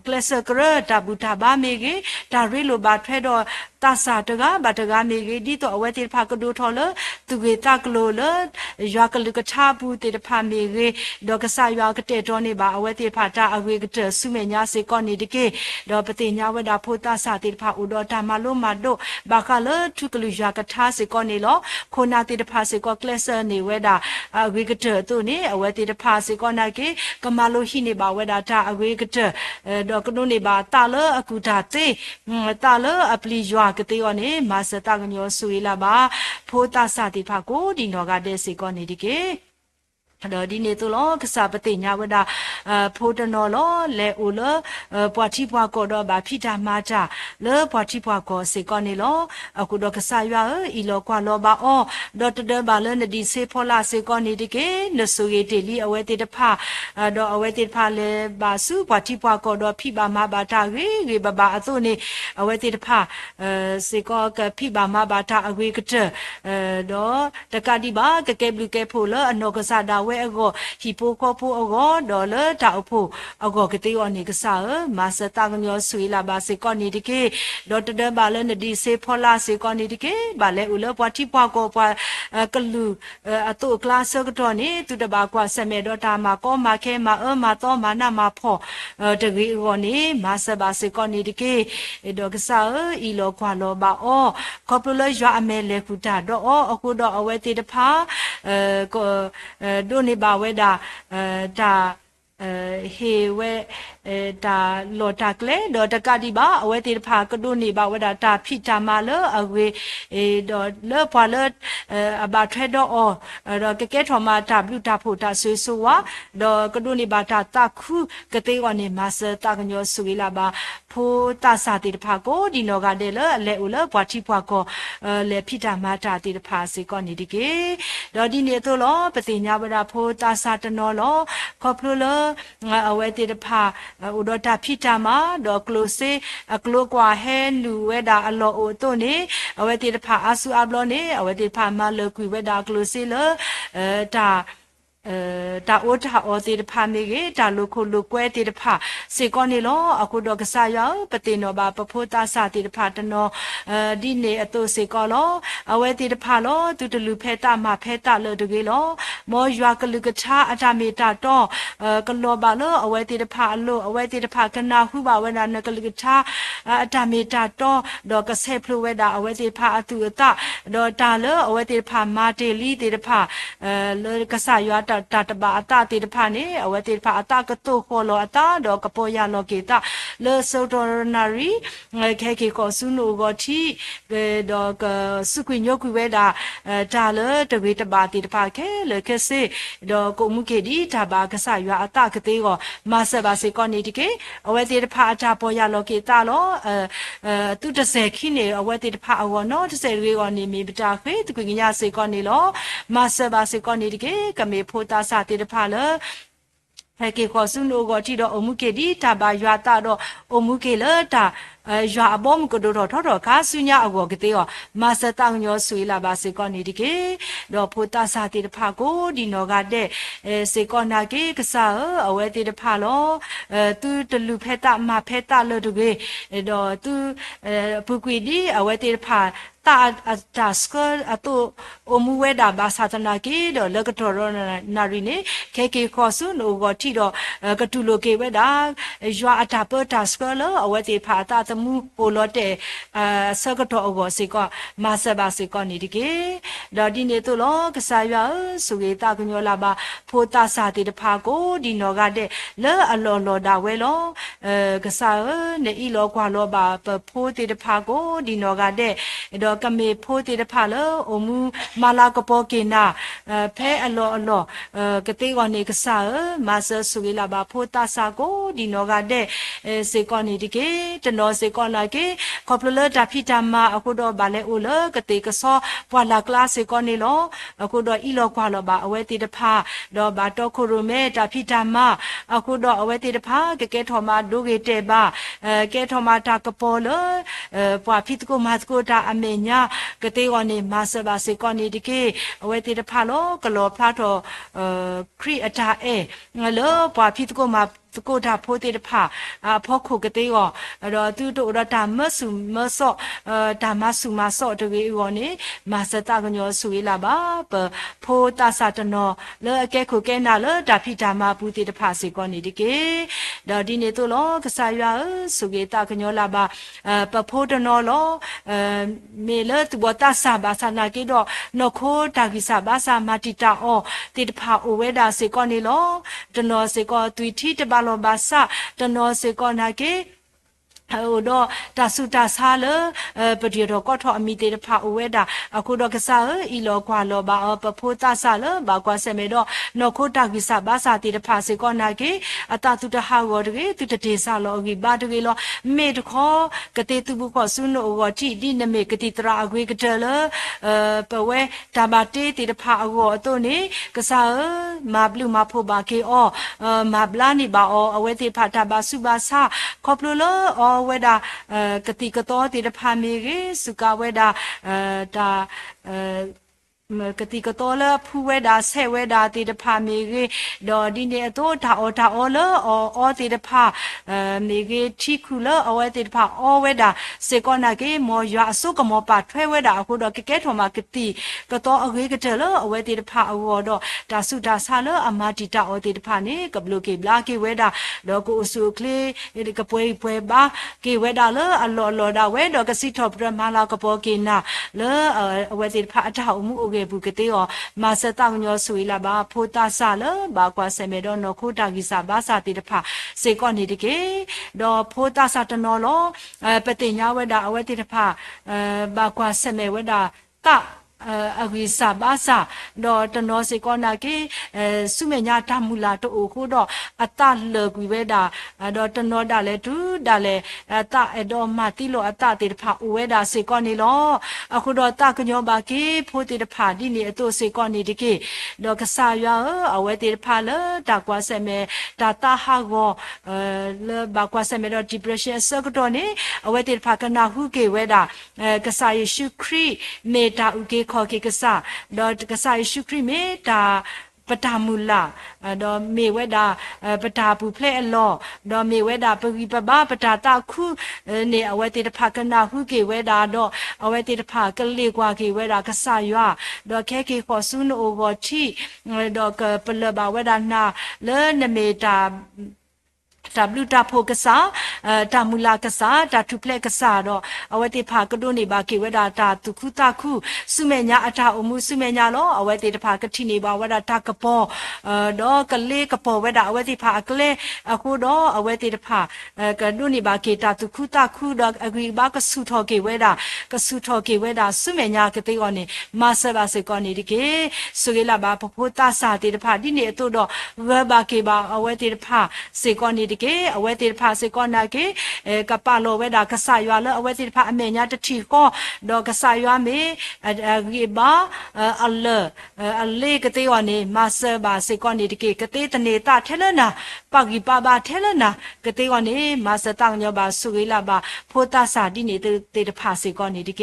เคลสกรตาบุตาบาเมเกตาริโลบาเทดอตาสาตกาบัตกาเมเกดีโตอเวติตภากดูทอเลตุเกตากโลเลยากลกชาบูติตภาเมเกดอกษายากเตตอนิบาอเวติตภาตาอเวกเตสุเมญาเสกอนิติเกดอปติญาเวดาโพตาสาติตภาอุดอตามาโลมาโดบากาเลทุกลุยากทาเสกอนิโลโคนาติตภาเสกอเคลเซเนเวดาอเวกเตตัวนี้อเวติตภาเสกอนาเกกมาโลหินิบาเวดาตาอเวกเตดอกนุนิบาตาเลอกุตาเตตาเลอปลียากเตอเนมาสตากญโยสุวิลาบาโพตาสาติภาโกดินอกาเดเสกอนิติเกดอดีเนตุลอกษาปติญาเวดาโพตนอลเลอุลปวทิปวากอดบาพิตามาจาเลปวทิปวากอเสกอนิลอกุดอกษายาอีลอกวาลอบาอดอตเดบาเลนดิเซพอลาเสกอนิติเกนสุเยเตลีอเวติตภาดออเวติตภาเลบาสุปวทิปวากอดพิบามาบาตาเรบาบาอตุเนอเวติตภาเสกอกพิบามาบาตาอเวกเตดอตะกาดิบากะเกบลุเกโพลอนอกษาดาเวอโกฮิโปโคโพอโกดอลตาอโพอโกกติอนิกษามาสตากญอสุยลาบาเสกอนิติเกดอตเดบาเลนดิเซพอลาเสกอนิติเกบาเลอุลปวทิปวากอปวกลูอตุคลาสกตอนีตุดบากวาสเมดอตามาโกมาเคมามาตอมานามาพอตะกีโกนีมาสบาเสกอนิติเกดอกษาอีโลควาโลบาอคอปลยออเมเลกุตาดออกุดออเวติตภาก็โดนิบาเวดาตาเฮเวตาโลตากเลดอตกาดิบาอเวติภากดุนิบาเวดาตาพิจามาเลอเวดอเลพอเลอบาเทดอดอเกเกทอมาตาบลุตาโพตาซุซุวาดอกดุนิบาตาตาคุกเตวานิมาสตากญอสุวิลาบาโพตาสาติภาโกดินอกาเดเลเลอุลปวทิปวากเลพิจามาตาติภาสิกอนิติเกดอดิเนโตลปติญาเวดาโพตาสาตนอลขอพลุเลอเวติภาอุดตาพิจามาดอกโลเซกโลกว่าเฮลูเวดาอโลโอโตเนอเวติภาอาสุอับโลเนอเวติภามาเลกุเวดากโลเซเลตาตาโอตาอติตภาเมเกตาลุคุลุกเวติตภาเสกอนิโลอกุดอกษายาปติโนบาปโพตาสาติตภาตโนดิเนอโตเสกอโลอเวติตภาโลตุตลุเพตามาเพตาเลดเกโลมอยากลุกชาอาตาเมตาโตกโลบาโลอเวติตภาโลอเวติตภากนาหุบาเวนานกลุกชาอาตาเมตาโตดอกเซพลุเวดาอเวติภาอตุตาดอตาเลอเวติภามาเตลีติตภาเลกษายาตาตบาตาติตภาเนอเวติภาตากตุโคโลตาดอกโปยาโลเกตาเลโซโตนารีเคเคโกซุโนโกทีดอกสุกุญโยกุเวดาตาเลตเวตบาติตภาเคเลเคเซดอกมุเกดีตาบากษายาตากเตโกมาสบาเซกอนิติเกอเวติภาตาโปยาโลเกตาโลตุตเซคิเนอเวติภาอวโนตเซเรโกนิมีบตาเฟตุกุญญาเซกอนิโลมาสบาเซกอนิติเกกเมโพตาสาติตภาเลเฮเกขอสุนโอโกที่ดออมุเกดีตาบายาตาดออมุเกเลตายาบอมกดรอทอคาสุญญาอโกกเตอมาสตังญอสุยลาบาเซกอนิติเกดอโพตาสาติตภาโกดินอกาเดเซกอนาเกกษาอเวติตภาโลตุตลุเพตามาเพตาเลตุเกดอตุปุกุดีอเวติตภาตาตาสกอตุอมุเวดาบาสาตนาเกดอเลกตรนาริเนเคเคขอสุนโอโกที่ดอกตุโลเกเวดายาอตาเปตาสกเลอเวติภาตาต mu polote sakato ogo seko masaba seko ni dige do di ne to lo kasaya suge ta kunyo la ba phota sa ti de pha ko di no ga de le alo lo da we lo kasa ne i lo kwa lo ba pho ti de pha ko di no ga de do ka me pho ti de pha lo o mu mala ko po ke na phe alo ka te ko ne kasa masa suge la ba phota sa ko di no ga de se ko ni dige de no se ko la ke ko plo le da phi ta ma aku do ba le o le ka te ka so pwa la class se ko ni lo aku do i lo kwa lo ba awe ti de pha do ba to ko ro me da phi ta ma aku do awe ti de pha ke tho ma do ge te ba ke tho ma ta ka po le pwa phi ko ma ko ta a me nya ka te ko ni ma sa ba se ko ni dige awe ti de pha lo ka lo pha tho kri ata e ngalo pwa phi ko ma ko ta pho te de pha pho khu ka te go ro tu to ro ta ma su ma so ta ma su ma so de ge wo ni ma sa ta ko nyo su la ba pho ta sa ta no le ke khu ke na le ta phi ta ma bu te de pha se ko ni de ge do di ne to lo ka sa ya su ge ta ko nyo la ba pa pho ta no lo me le tu bo ta sa ba sa na ke do no kho ta gi sa ba sa ma ti ta o te de pha o we da se ko ni lo to no se ko tu thi te ba lo ba sa to no se ko na ke o do ta su ta sa le pa di do ko tho ami te pha o we da aku do ka sa i lo kwa lo ba pa pho ta sa le ba kwa se me do no kho ta gi sa ba sa te pha se ko na ke ata tu ta ha go de tu te te sa lo gi ba de lo me de kho ka te tu bu kho su no go ti di na me ka ti tra a gwe ka de le pa we ta ba te pha a go to ni ka sa ma blu ma pho ba ke o ma bla ni ba o a we te pha ta ba su ba sa kho plo lo o we da ka ti ka to ti de pha me ge su ka we da ta ka ti ka to la phu we da se we da ti de pha me ge do di ne to ta o le o ti de pha me ge thi khu le o we ti de pha o we da se ko na ge mo ya su ka mo pa thwe we da aku do ke tho ma ka ti ka to a ge ka te le o we ti de pha o do ta su ta sa le a ma ti ta o ti de pha ne ka blo ke bla ke we da do ko su kle e ka pwe ba ke we da le a lo da we do ka si tho pra ma la ka po ke na le o we ti de pha a ta o mu o ge bu ke te o ma sa ta nyo su la ba pho ta sa le ba kwa se me do no kho ta gi sa ba sa ti de pha se ko ni de ke do pho ta sa ta no lo pa te nya we da o we ti de pha ba kwa se me we da ta a gi sa ba sa do ta no se ko na ke su me nya ta mu la to o kho do a ta le gwi we da do ta no da le tu da le ta e do ma ti lo a ta ti de pha o we da se ko ni lo a khu do ta ka nyo ba ke pho ti de pha di ni a to se ko ni de ke do ka sa ya a we ti de pha le ta kwa se me ta ha go le ba kwa se me do depression so ko do ni a we ti de pha ka na hu ke we da ka sa Yesu Kri me ta u ke kho ke ka sa do ka sa Yesu Kri me taปตามุลาดอเมเวดาปตาปุเพลอลอดอเมเวดาปวิปบาปตาตาคุเนอเวติตภากนาหุเกเวดาดออเวติตภากเลกว่าเกเวดากะสายะดอแค่เกขอซุนโอวอทิดอกเปลบาเวดานาเลนเมตาตาบลูตาโพกษาตามุลากษาตาทุเพลกษาดออเวติภากโดนิบาเกเวดาตาตุคุตาคุสุเมญาอัตาอมุสุเมญาลออเวติภากทินีบาเวดาตากะปอดอกะเลกะปอเวดาอเวติภากะเลอะคูดออเวติภากะโดนิบาเกตาตุคุตาคุดอกอะกรีบากะสุทอเกเวดากะสุทอเกเวดาสุเมญากะเตกอนิมาสบาเสกอนิดิเกสุเกลาบาปโพตาสาติภาดิเนอตุดอเวบาเกบาอเวติภาเสกอนิดิเกอเวติภาเสกอนาเกกะปาโลเวดากะสายาเลอเวติภาอเมญาตะทีก็ดอกะสายาเมอะเกบาอัลเลอัลเลกะเตวานิมาสบาเสกอนิดิเกกะเตตะเนตะเทเลนาปากิปาบาเทเลนากะเตวานิมาสตังญบาสุเกลาบาโพตาสาดิเนเตตภาเสกอนิดิเก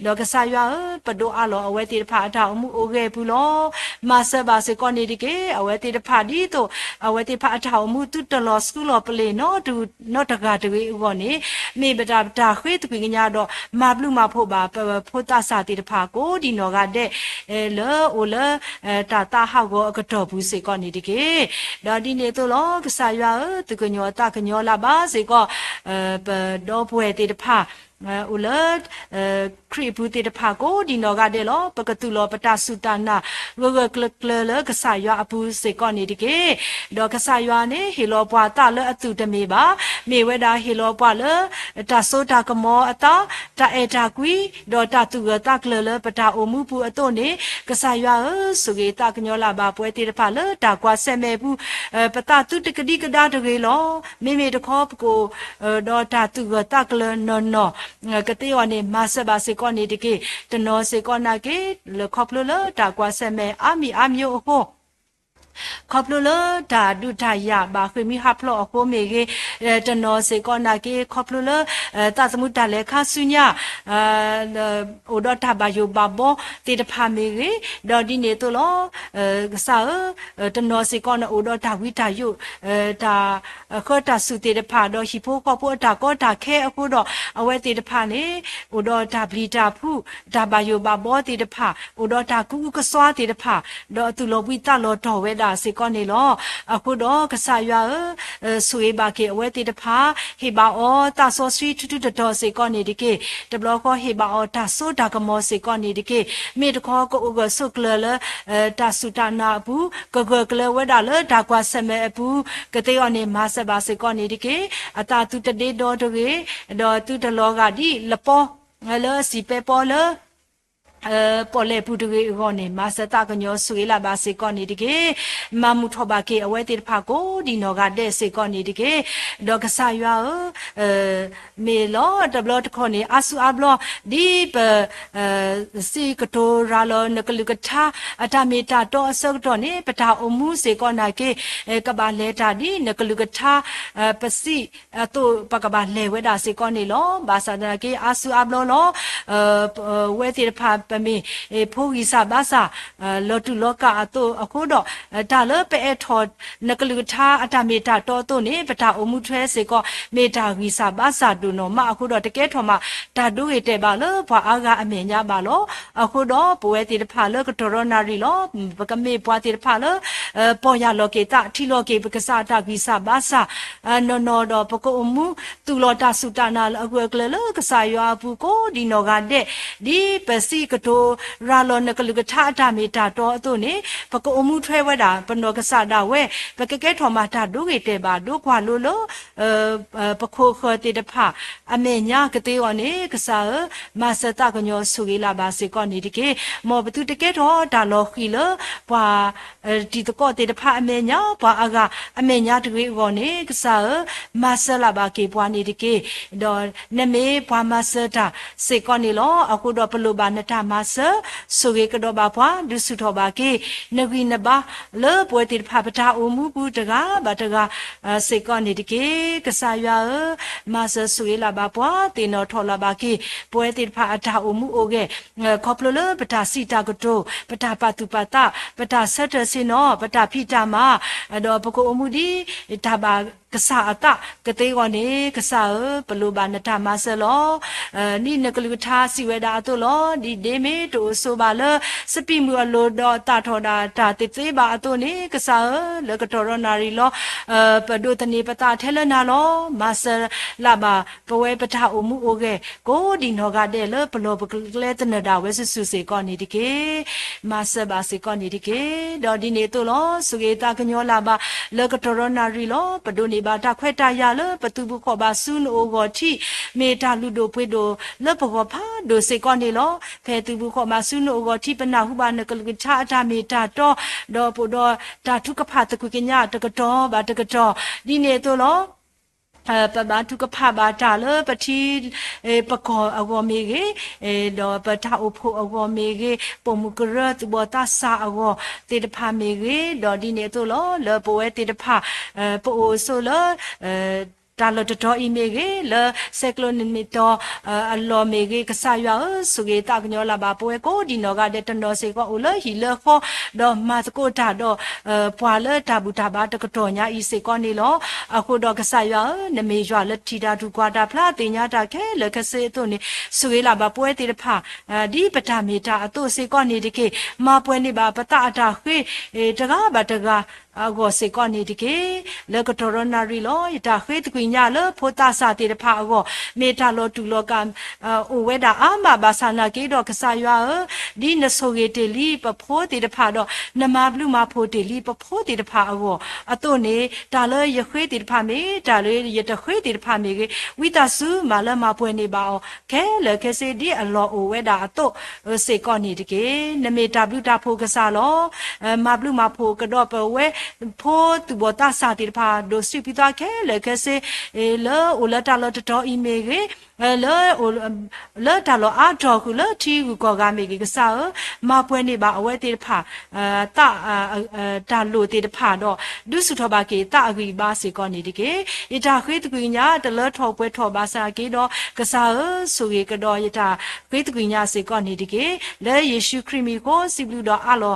ดอกะสายาปะโดอะโลอเวติภาอะทาอมุโอเกปุโลมาสบาเสกอนิดิเกอเวติภาดิโตอเวติภาอะทาอมุตุตะโลส school of play no to not a got away one me but up ta wait ping yado ma blue ma po ba pota sati the parko di no ga de le ola ta ha go a to bu se ko ni dike da di ne to lo ka sa ya tu ko nyo ta ka nyo la ba se ko do pwe te the pa ulat kri puti de pago di no ga de lo pakatu lo pata sutana go kle le ka sa ya apu se ko ni dige do ka sa ya ne he lo bwa ta le atu de me ba me we da he lo bwa le ta so ta ka mo ata ta e ta kwi do ta tu ga ta kle le pata o mu pu ato ne ka sa ya su ge ta ka nyo la ba pwe ti de pa le ta kwa se me pu pata tu de ka di ka da de ge lo me me de kho ko do ta tu ga ta kle noကတိယောနေမဆဘာစေကောနေတကေတနောစေကောနာကေလခေါပလလတာကွာဆမဲအမီအမျိုးဟောခေါပလလတာဒုထယဘာခွေမီဟပ်လောအခုမေကေတနောစေကောနာကေခေါပလလတာစမှုတလေခါဆုညာအိုဒတာဘယုဘဘောတေတဖာမေကေဒေါ်ဒီနေတလောကစားတနောစေကောနာအိုဒတာဝိတာယုတာခောတာစုတေတဖာတော့ဟိဖိုခေါပိုတာကောတာခဲအခုတော့အဝဲတေတဖာနေအိုဒတာဘလီတာဖုတာဘယုဘဘောတေတဖာအိုဒတာကူကစွာတေတဖာတော့သူလောဝိတာလောတော်ဝဲda se ko ne lo aku do ka sa ya sui ba ke we ti de pha he ba o ta so sri tu tu do se ko ne de ke de blo ko he ba o ta so da ka mo se ko ne de ke me de ko ko go so kle le ta su ta na bu ko go kle we da le da kwa se me bu ka te yo ne ma se ba se ko ne de ke ata tu te de do de ke do tu de lo ga di le po le si pe po leပေါ်လေပူတကေကောနေမဆတာကညောဆွေလာပါစေကောနေတကေမမှုထောပါကေအဝဲတေတဖာကိုဒီနောကတဲ့စေကောနေတကေဒေါကဆာရွာမေလောတဘလတ်ခေါနေအဆူအဘလဒီပစီကတိုရာလောနကလူကထာအတမေတာတော့အစောတော့နေပတာအမှုစေကောနာကေကဘာလေတာဒီနကလူကထာပစီအတုပကဘာလေဝဲတာစေကောနေလောဘာသာဒကေအဆူအဘလောဝဲတေတဖာပမေဖိုးဂီစာဘာစာလောတုလောကအတုအခုတော့ဒါလပဲအထောနကလူထားအတမေတာတော်တုနေပတာအမှုထွဲစေကမေတာဂီစာဘာစာဒုနောမအခုတော့တကဲထော်မှာဒါဒုရတဲ့ပါလောဘွာအားကအမေညာပါလောအခုတော့ဘဝတိတဖာလောကတော်ရနာရီလောပကမေဘွာတိတဖာလောပေါ်ရလောကေတာထီလောကေပကစားတာဂီစာဘာစာနော်တော့ပကအမှုသူလောတာစုတနာအခုကလလောကစားရွာဘူးကိုဒီနောကတဲ့ဒီပစီကတိုရာလောနကလူကထာတာမေတာတော့အတုနေပကအမှုထွဲဝဲတာပနောကဆာတာဝဲပကကဲထော်မှာတာဒုကေတဲ့ပါဒုခွာလို့လို့ပခိုခောတေတဖအမေညာကတိဝနေကဆာမဆတာကညောဆူကြီးလာပါစေကောနေတကေမောဘသူတကဲတော့ဒါလောခီလဘွာဒီတကောတေတဖအမေညာဘွာအာကအမေညာတကေကောနေကဆာမဆလာပါကေဘွာနေတကေတော့နမေဘွာမဆတာစေကောနေလောအခုတော့ပလိုပါနတာမဆဆိုကေကတော့ဘာဘွာဒုစုတော်ပါကေနဂီနဘာလေပွဲတေတဖပတာအမှုဘူးတကားဘာတကားစေကောနေတကေကဆာရွာမဆဆွေလာပါဘွာတေနော်ထော်လာပါကေပွဲတေတဖအတာအမှုအိုကေခေါပလလပတာစီတာကတိုပတာပတုပတာပတာဆက်တစင်နော်ပတာဖိတာမာတော့ပကိုအမှုဒီဒါပါကစားအတာကတိကောနေကစားပလိုပါနတာမဆလောနိနကလူထားစီဝဲတာအတုလောဒီဒေမေတိုဆိုပါလစပိမူအလိုတော့တာထော်တာတာတေသေးပါအတုနေကစားလကတော်ရနာရီလောပဒုတနေပတာထဲလနာလောမဆလာပါပဝဲပထအမှုအိုကေကိုဒီနောကတဲ့လပလောပကလဲတနတာဝဲဆဆူစေကောနေတကေမဆဘာစေကောနေတကေတော့ဒီနေတုလောစုကေတာကညောလာပါလကတော်ရနာရီလောပဒုနေဘာတာခွဲတာရလပတူဘခောဘာဆုနိုဂောတိမေတာလူဒိုပွေဒိုလပခောဖာဒိုစေကောနေလောဖဲတူဘခောမဆုနိုဂောတိပနာဟုဘာနကလကချာအတာမေတာတော့ဒေါ်ပိုဒေါ်တာထုကဖာတကုကညာတကတော်ဘာတကတော်ဒီနေတုလောပဘာတုကဖဘာတာလပတိပကောအဝမေကေဒေါ်ပတာအဖို့အဝမေကေပုံမကရတ်ဘောတာစာအဝတေတဖာမေကေဒေါ်ဒီနေတုလောလပွဲတေတဖာပိုဆိုလ တာလတတော်အီမေကေလဆက်ကလိုနီမီတော်အလောမေကေကဆာရွာဆုကေတာကညောလာပါပွဲကိုဒီနောကတဲ့တနော်စေကောဦးလဟီလခောတော့မတ်ကိုတာတော့ပွာလတာဘူတာဘာတကတော်ညာဤစေကောနေလောအခုတော့ကဆာရွာနမေရွာလက်တီတာဒူကွာတာဖလားတင်ညာတာခဲလကစေတို့နေဆုကေလာပါပွဲတေတဖာဒီပတာမီတာအတုစေကောနေတကေမပွဲနေပါပတာအတာခေတကားပါတကားအကောစေကောနေတကေလကတော်ရနာရီလောယတာခေတကွညာလဖိုတာစာတေတဖာအကောမေတာလောတူလောကအိုဝဲတာအာမဘာဆာနာကေတော့ကဆာရွာဒီနဆိုကေတေလီပဖိုးတေတဖာတော့နမဘလူမဖိုးတေလီပဖိုးတေတဖာအကောအတုနေတာလရခွေတေတဖာမေတာလေရတခွေတေတဖာမေကေဝိတာစုမာလမပွဲနေပါအောင်ခဲလခဲစေဒီအလောအိုဝဲတာအတုစေကောနေတကေနမေတာဘလူတာဖိုးကဆာလောမဘလူမဖိုးကတော့ပဝဲဖိုးသူဘောတာစာတေတဖာဒိုစီပီတာခဲလခဲစေလောအိုလတာလောတတော်အီမေကေလောတာလောအာတော်ကူလောတီကူကောကမေကေကစားမပွဲနေပါအဝဲတေတဖာတာလိုတေတဖာတော့ဒုစုထောပါကေတာအဂီပါစေကောနေတကေယတာခွေးတကွညာတလောထောပွဲထောပါစာကေတော့ကစားဆိုရေကတော့ယတာခွေးတကွညာစေကောနေတကေလဲယေရှုခရစ်မီကိုစီဘလူတော့အလော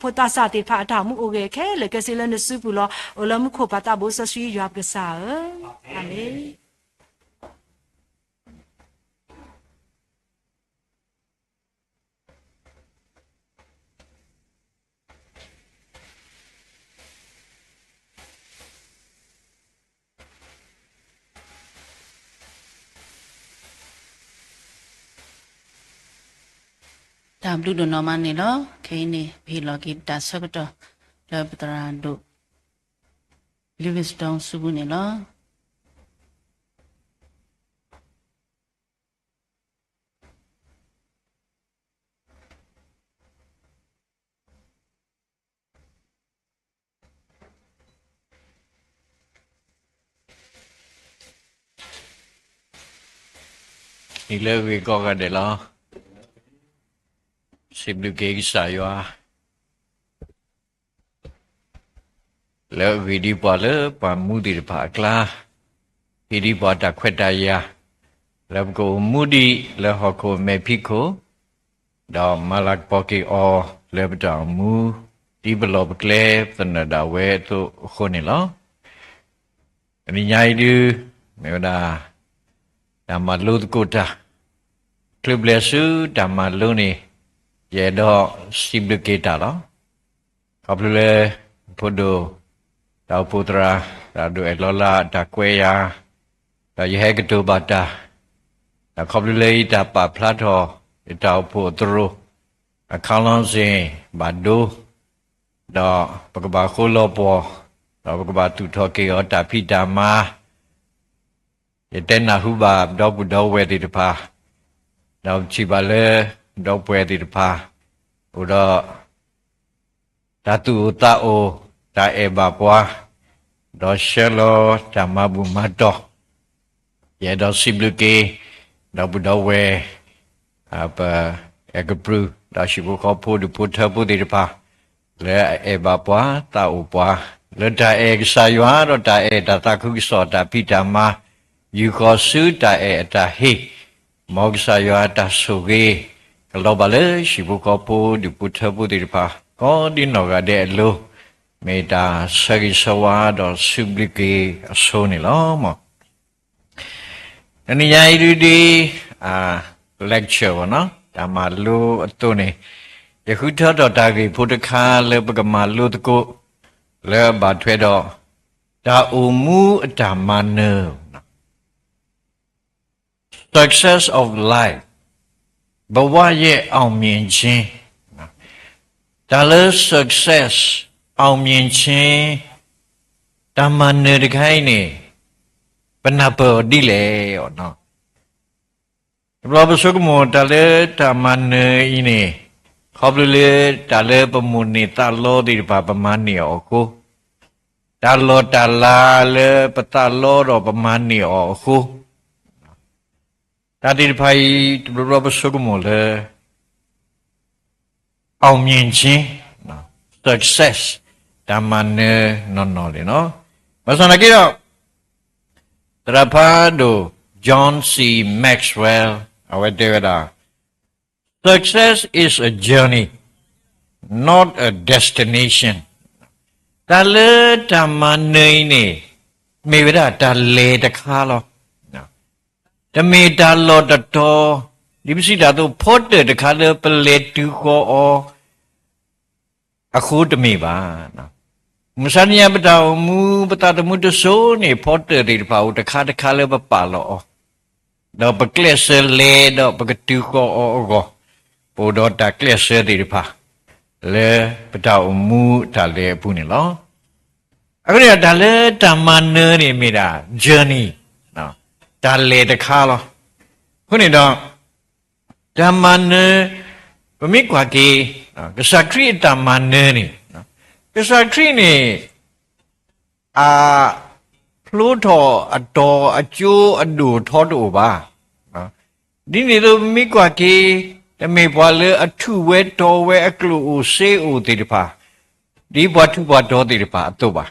ဖိုတာစာတေဖာတာမှုโอเคခဲလေကစီလနစုပူလောအလမှုခိုပါတာဘောဆဆွေရွာကစားအာမင်ဒါဘလူဒနော်မနေလောခိနေဖေလောကိတာဆကတော့လောပတရာဒုလီဗစ်စတောင်းစုဘူးနေလောဒီလေဝေကောကတယ်လားสิบลูกเกกิสายว่าแล้ววิธีปอเลปามุดิภากลาวิธีปอตะขวดายาแล้วก็มุดิแล้วฮอโคเมพิโคดอมาลักปอกิออแล้วปะจามูที่บลอบเกลตนะดาเวตุคนนี่ลออันนี้ใหญ่ดื้อเมวดาดามาลุตกุตาคลิปเลซูดามาลุนี่ye do sibliketa lo kaplule podo da putra da do elola da kweya da ye ketu bata da kaplule da pa platho da putru akalon sin bado da pagaba kholo po da pagaba tu thoke yo da phita ma ye tenna hu ba do budo we ti pa da chi ba leดอกเปรติตพาอุดตาตุตาโอตาเอบาปวาดอเชโลตามาบุมาดอเยดอสิบลูเกดอบุดอเวอาปะเอกปรูดอชิบุขอพูดพุทธพุทธิตพาและเอบาปวาตาอุปวาและตาเอกสายวาดอตาเอตาตาคุกิสอตาพิตามายูขอสุตาเอตาเฮมอกสายวาตาสุเกကလောပါလေရှိဘကောပိုဒီပုထပုတိဖာကောဒီနောကတဲ့လိုမေတာဆရိစဝါတော့စုဘလကေအစိုးနေလောမအနိယာရီဒီlecture ဘောနော်ဒါမှလိုအတုနေယခုထတော့တာကြီးဘုဒ္ဓခါလေပကမလိုတကုလေဘာထွဲတော့ဒါအမှုအတမန success of lifeဘဝရဲ့အောင်မြင်ခြင်းဒါလည်း success အောင်မြင်ခြင်းတမန်နေတခိုင်းနေဘဏဘောဒီလေရောနော်ဘလောဘဆုကမောဒါလည်းတမန်နေဤနေခေါပလေဒါလည်းပမုန်နေတာလောဒီပါပမန်နေအောကိုဒါလောတလာလေပတလောတော့ပမန်နေအောကိုဒါဒီဖိုင်ဘလောဘဆုကမောလေအောင်မြင်ခြင်းနော် success တမန်နေနော်လေနော်မဆန်ကေတော့ Trapado John C. Maxwell, our Devada. Success is a journey, not a destination. Tale tamanene, mevida tale the kalo. The me dalo the to, Dipsi dado potter the color pellet to go or a hood me ba. Musania betau mu betata muda so ni potter di pau the color palo. The paclesser lay the pagatuko or go. Podo ta clesser di pa. Le betau mu tale punilo. Agria tale tamane ni mida journey. No. Tale the color. Hunido tamane pemikwaki. Kesakri tamane ni. Kesakri ni Pluto ado ajo adu thodo ba. Dini tu mikwaki the me wale a two way doorway a clue say o diripa. Di batu batu diripa toba.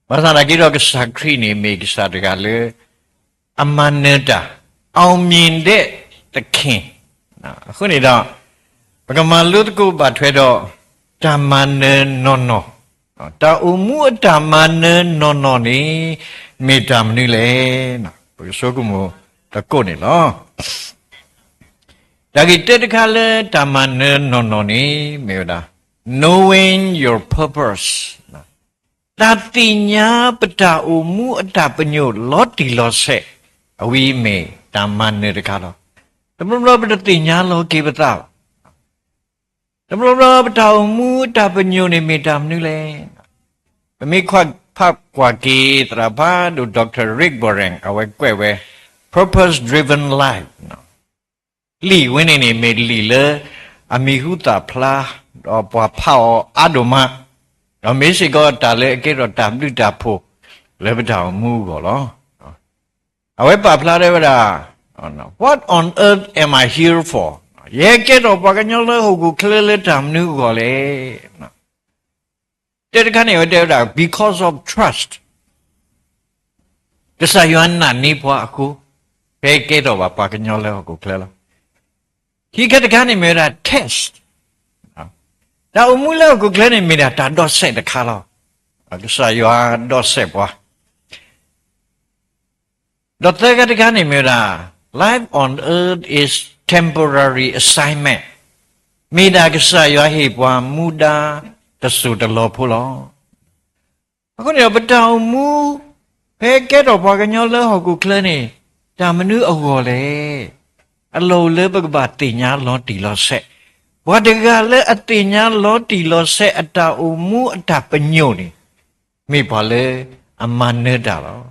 Masana giro kesakri ni make sadagale amaneda. Auminde the king. Hunida. Pagamalut go batwedo. Tamane no. Ta umu tamane no ni me tam ni le na. Sokumo ta ko ni lo. Dagi tetkale tamane no ni me da. Knowing your purpose. Ta tinya peta umu atapanyo loti lo se. Awi me tamane de kalo. Tamro peta tinya lo ki beta. The brother tau mu tapenyo ni midam nule. Me quite pap quaki trapa do Dr. Rick Boreng awe kwewe purpose driven life. Li winini made lile amihuta pla or pao adoma. No mesigo tale kero tablu tapo lebetau mu golo. Awe papla devada. What on earth am I here for? Ye get up Paganola who clearly tam new gole. Because of trust. The Sayuana Nipoaku, pay get over Paganola who clearly. He get a canny made a test. Now Mula who clearly made a dot say the color. The Sayua dot sepwa. The third canny made a life on earth is temporary assignment. Mida kasaya hipwa muda tasuda lopulo. Ako niya bataw mu peke to paganyola hoku klani tamanu agole. Alo le bagbati nya lo ti lo se. Wadagale atinya lo ti lo se ata umu ata penyo ni. Mi pale amane dalo.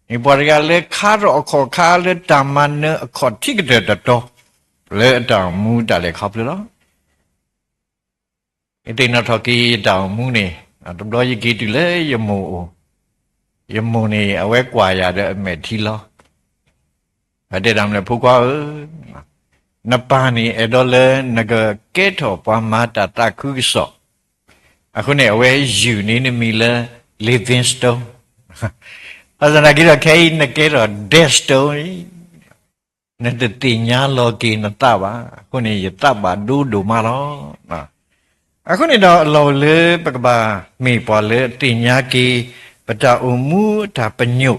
Mi wadagale karo akor kale tamane akor tigde dato. Le down mu dale couple. It ain't not talking down moony. At the blow you get to lay your mo. Your money away quiet at Metilo. I did am the Puka Napani Edole Naga Keto Pamata Takuso. I couldn't away you need Miller Livingstone. As an Agita Kane, the Gator Death Story. Nete tinya loki na tawa, kuni yataba du malo. Aku ni dah lo le pagba mi pole tinya ki beta umu ta penyu.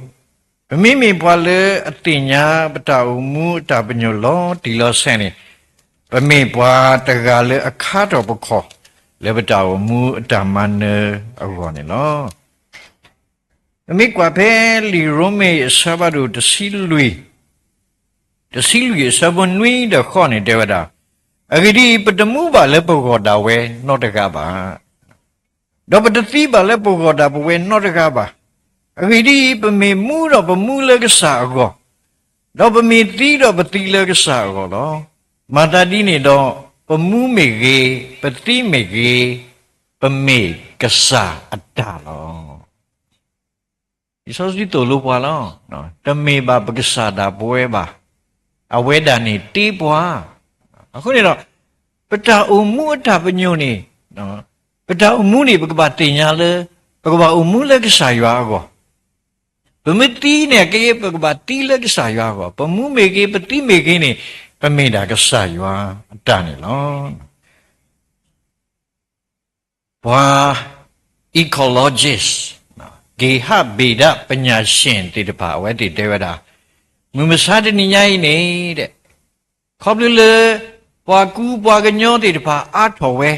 Mi pole tinya beta umu ta penyu lo ti lo seni. Mi pwa tegale akato poko le beta umu ta mane agone lo. Mi kwa pe li rome sabadu de silui. The Silvia Sabonui the Connie Devada. Agidi but the Muba lepogoda way, not a gaba. Double the Thiba lepogoda way, not a gaba. Agidi but me mood of a moolag sago. Double me theed of a thilag sago. Matadini do, a moo me gay, but thee me gay, but me cassa a talo. It's also to look along. No, the me babagasa boeba. Aweda ni tipwa. Aku ni no. Peta umu tapenyo ni. No. Peta umu ni pagabati nya le. Pagaba umu le kesaywa ako. Pemeti ne ke pagabati le kesaywa ko. Pemu meke peti meke ni pemeda kesaywa tani lo. Wah ecologist. Geha beda penyasien ti depa we ti dewada. Mumasade ni nyai ni de. Khoblule bwa ku bwa ganyo ti depa atho we.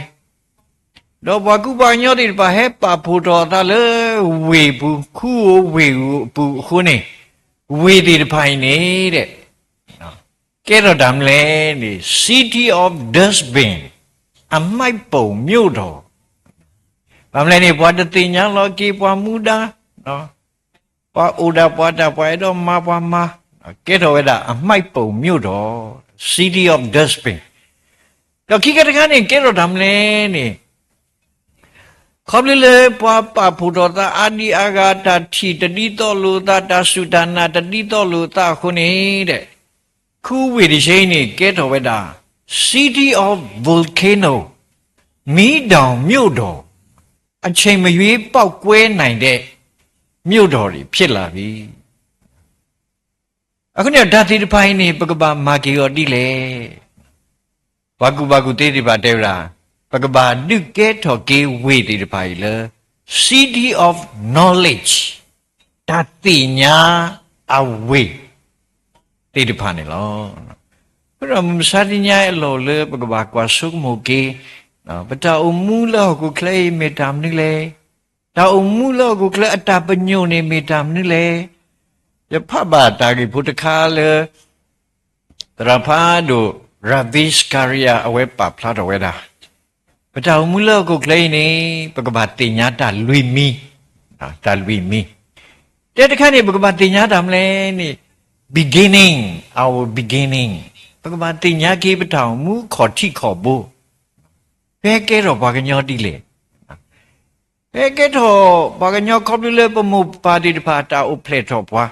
Do bwa ku bwa ganyo ti depa he pa pho do ta le we bu khu we bu khu ni. We ti depa ni de. Ke ro dam le ni city of dustbin. Amai po myo do. Bàm lên này bữa ti nhá lo kia bữa muda, đó, bữa uda bữa da bữa đó ma, cái đó là mai bầu miêu đó, city of dustbin. Đó khi cái này cái đó làm lên này, không lẽ bữa phụ đó ta adi aga ta chỉ ta đi to lu ta sudana ta đi to lu ta khu này đấy, khu vị trí này cái đó là city of volcano, mỹ đảo miêu đó. Anh chị mà duy bao quên này để miêu đồ đi biết là vì à cái này đã thì phải này bác bà mà kêu đi lệ bác cụ thế thì bà đều là bác bà được kết thọ kêu về thì phải là city of knowledge đã thì nhá away thì phải này lo cái đó mình sát đi nhá lo lơ bác bà qua suốt một cái But ta umula ko clay metam nile. Ta umula ko clay atapanyo ni metam nile. Ya paba tagi putakale. Trapado Raviscaria awe papla da weda. But ta umula ko clay ni pagabati nya ta lui mi. Ta lui mi. Te ka ni pagabati nya tam le ni beginning our beginning. Pagabati nya ki patao mu kho thi kho bo. Thế cái rồi bà cái nhau đi lệ, thế cái thọ bà cái nhau không đi lệ bà mua bà đi bà ta ốp lệ thọ bà,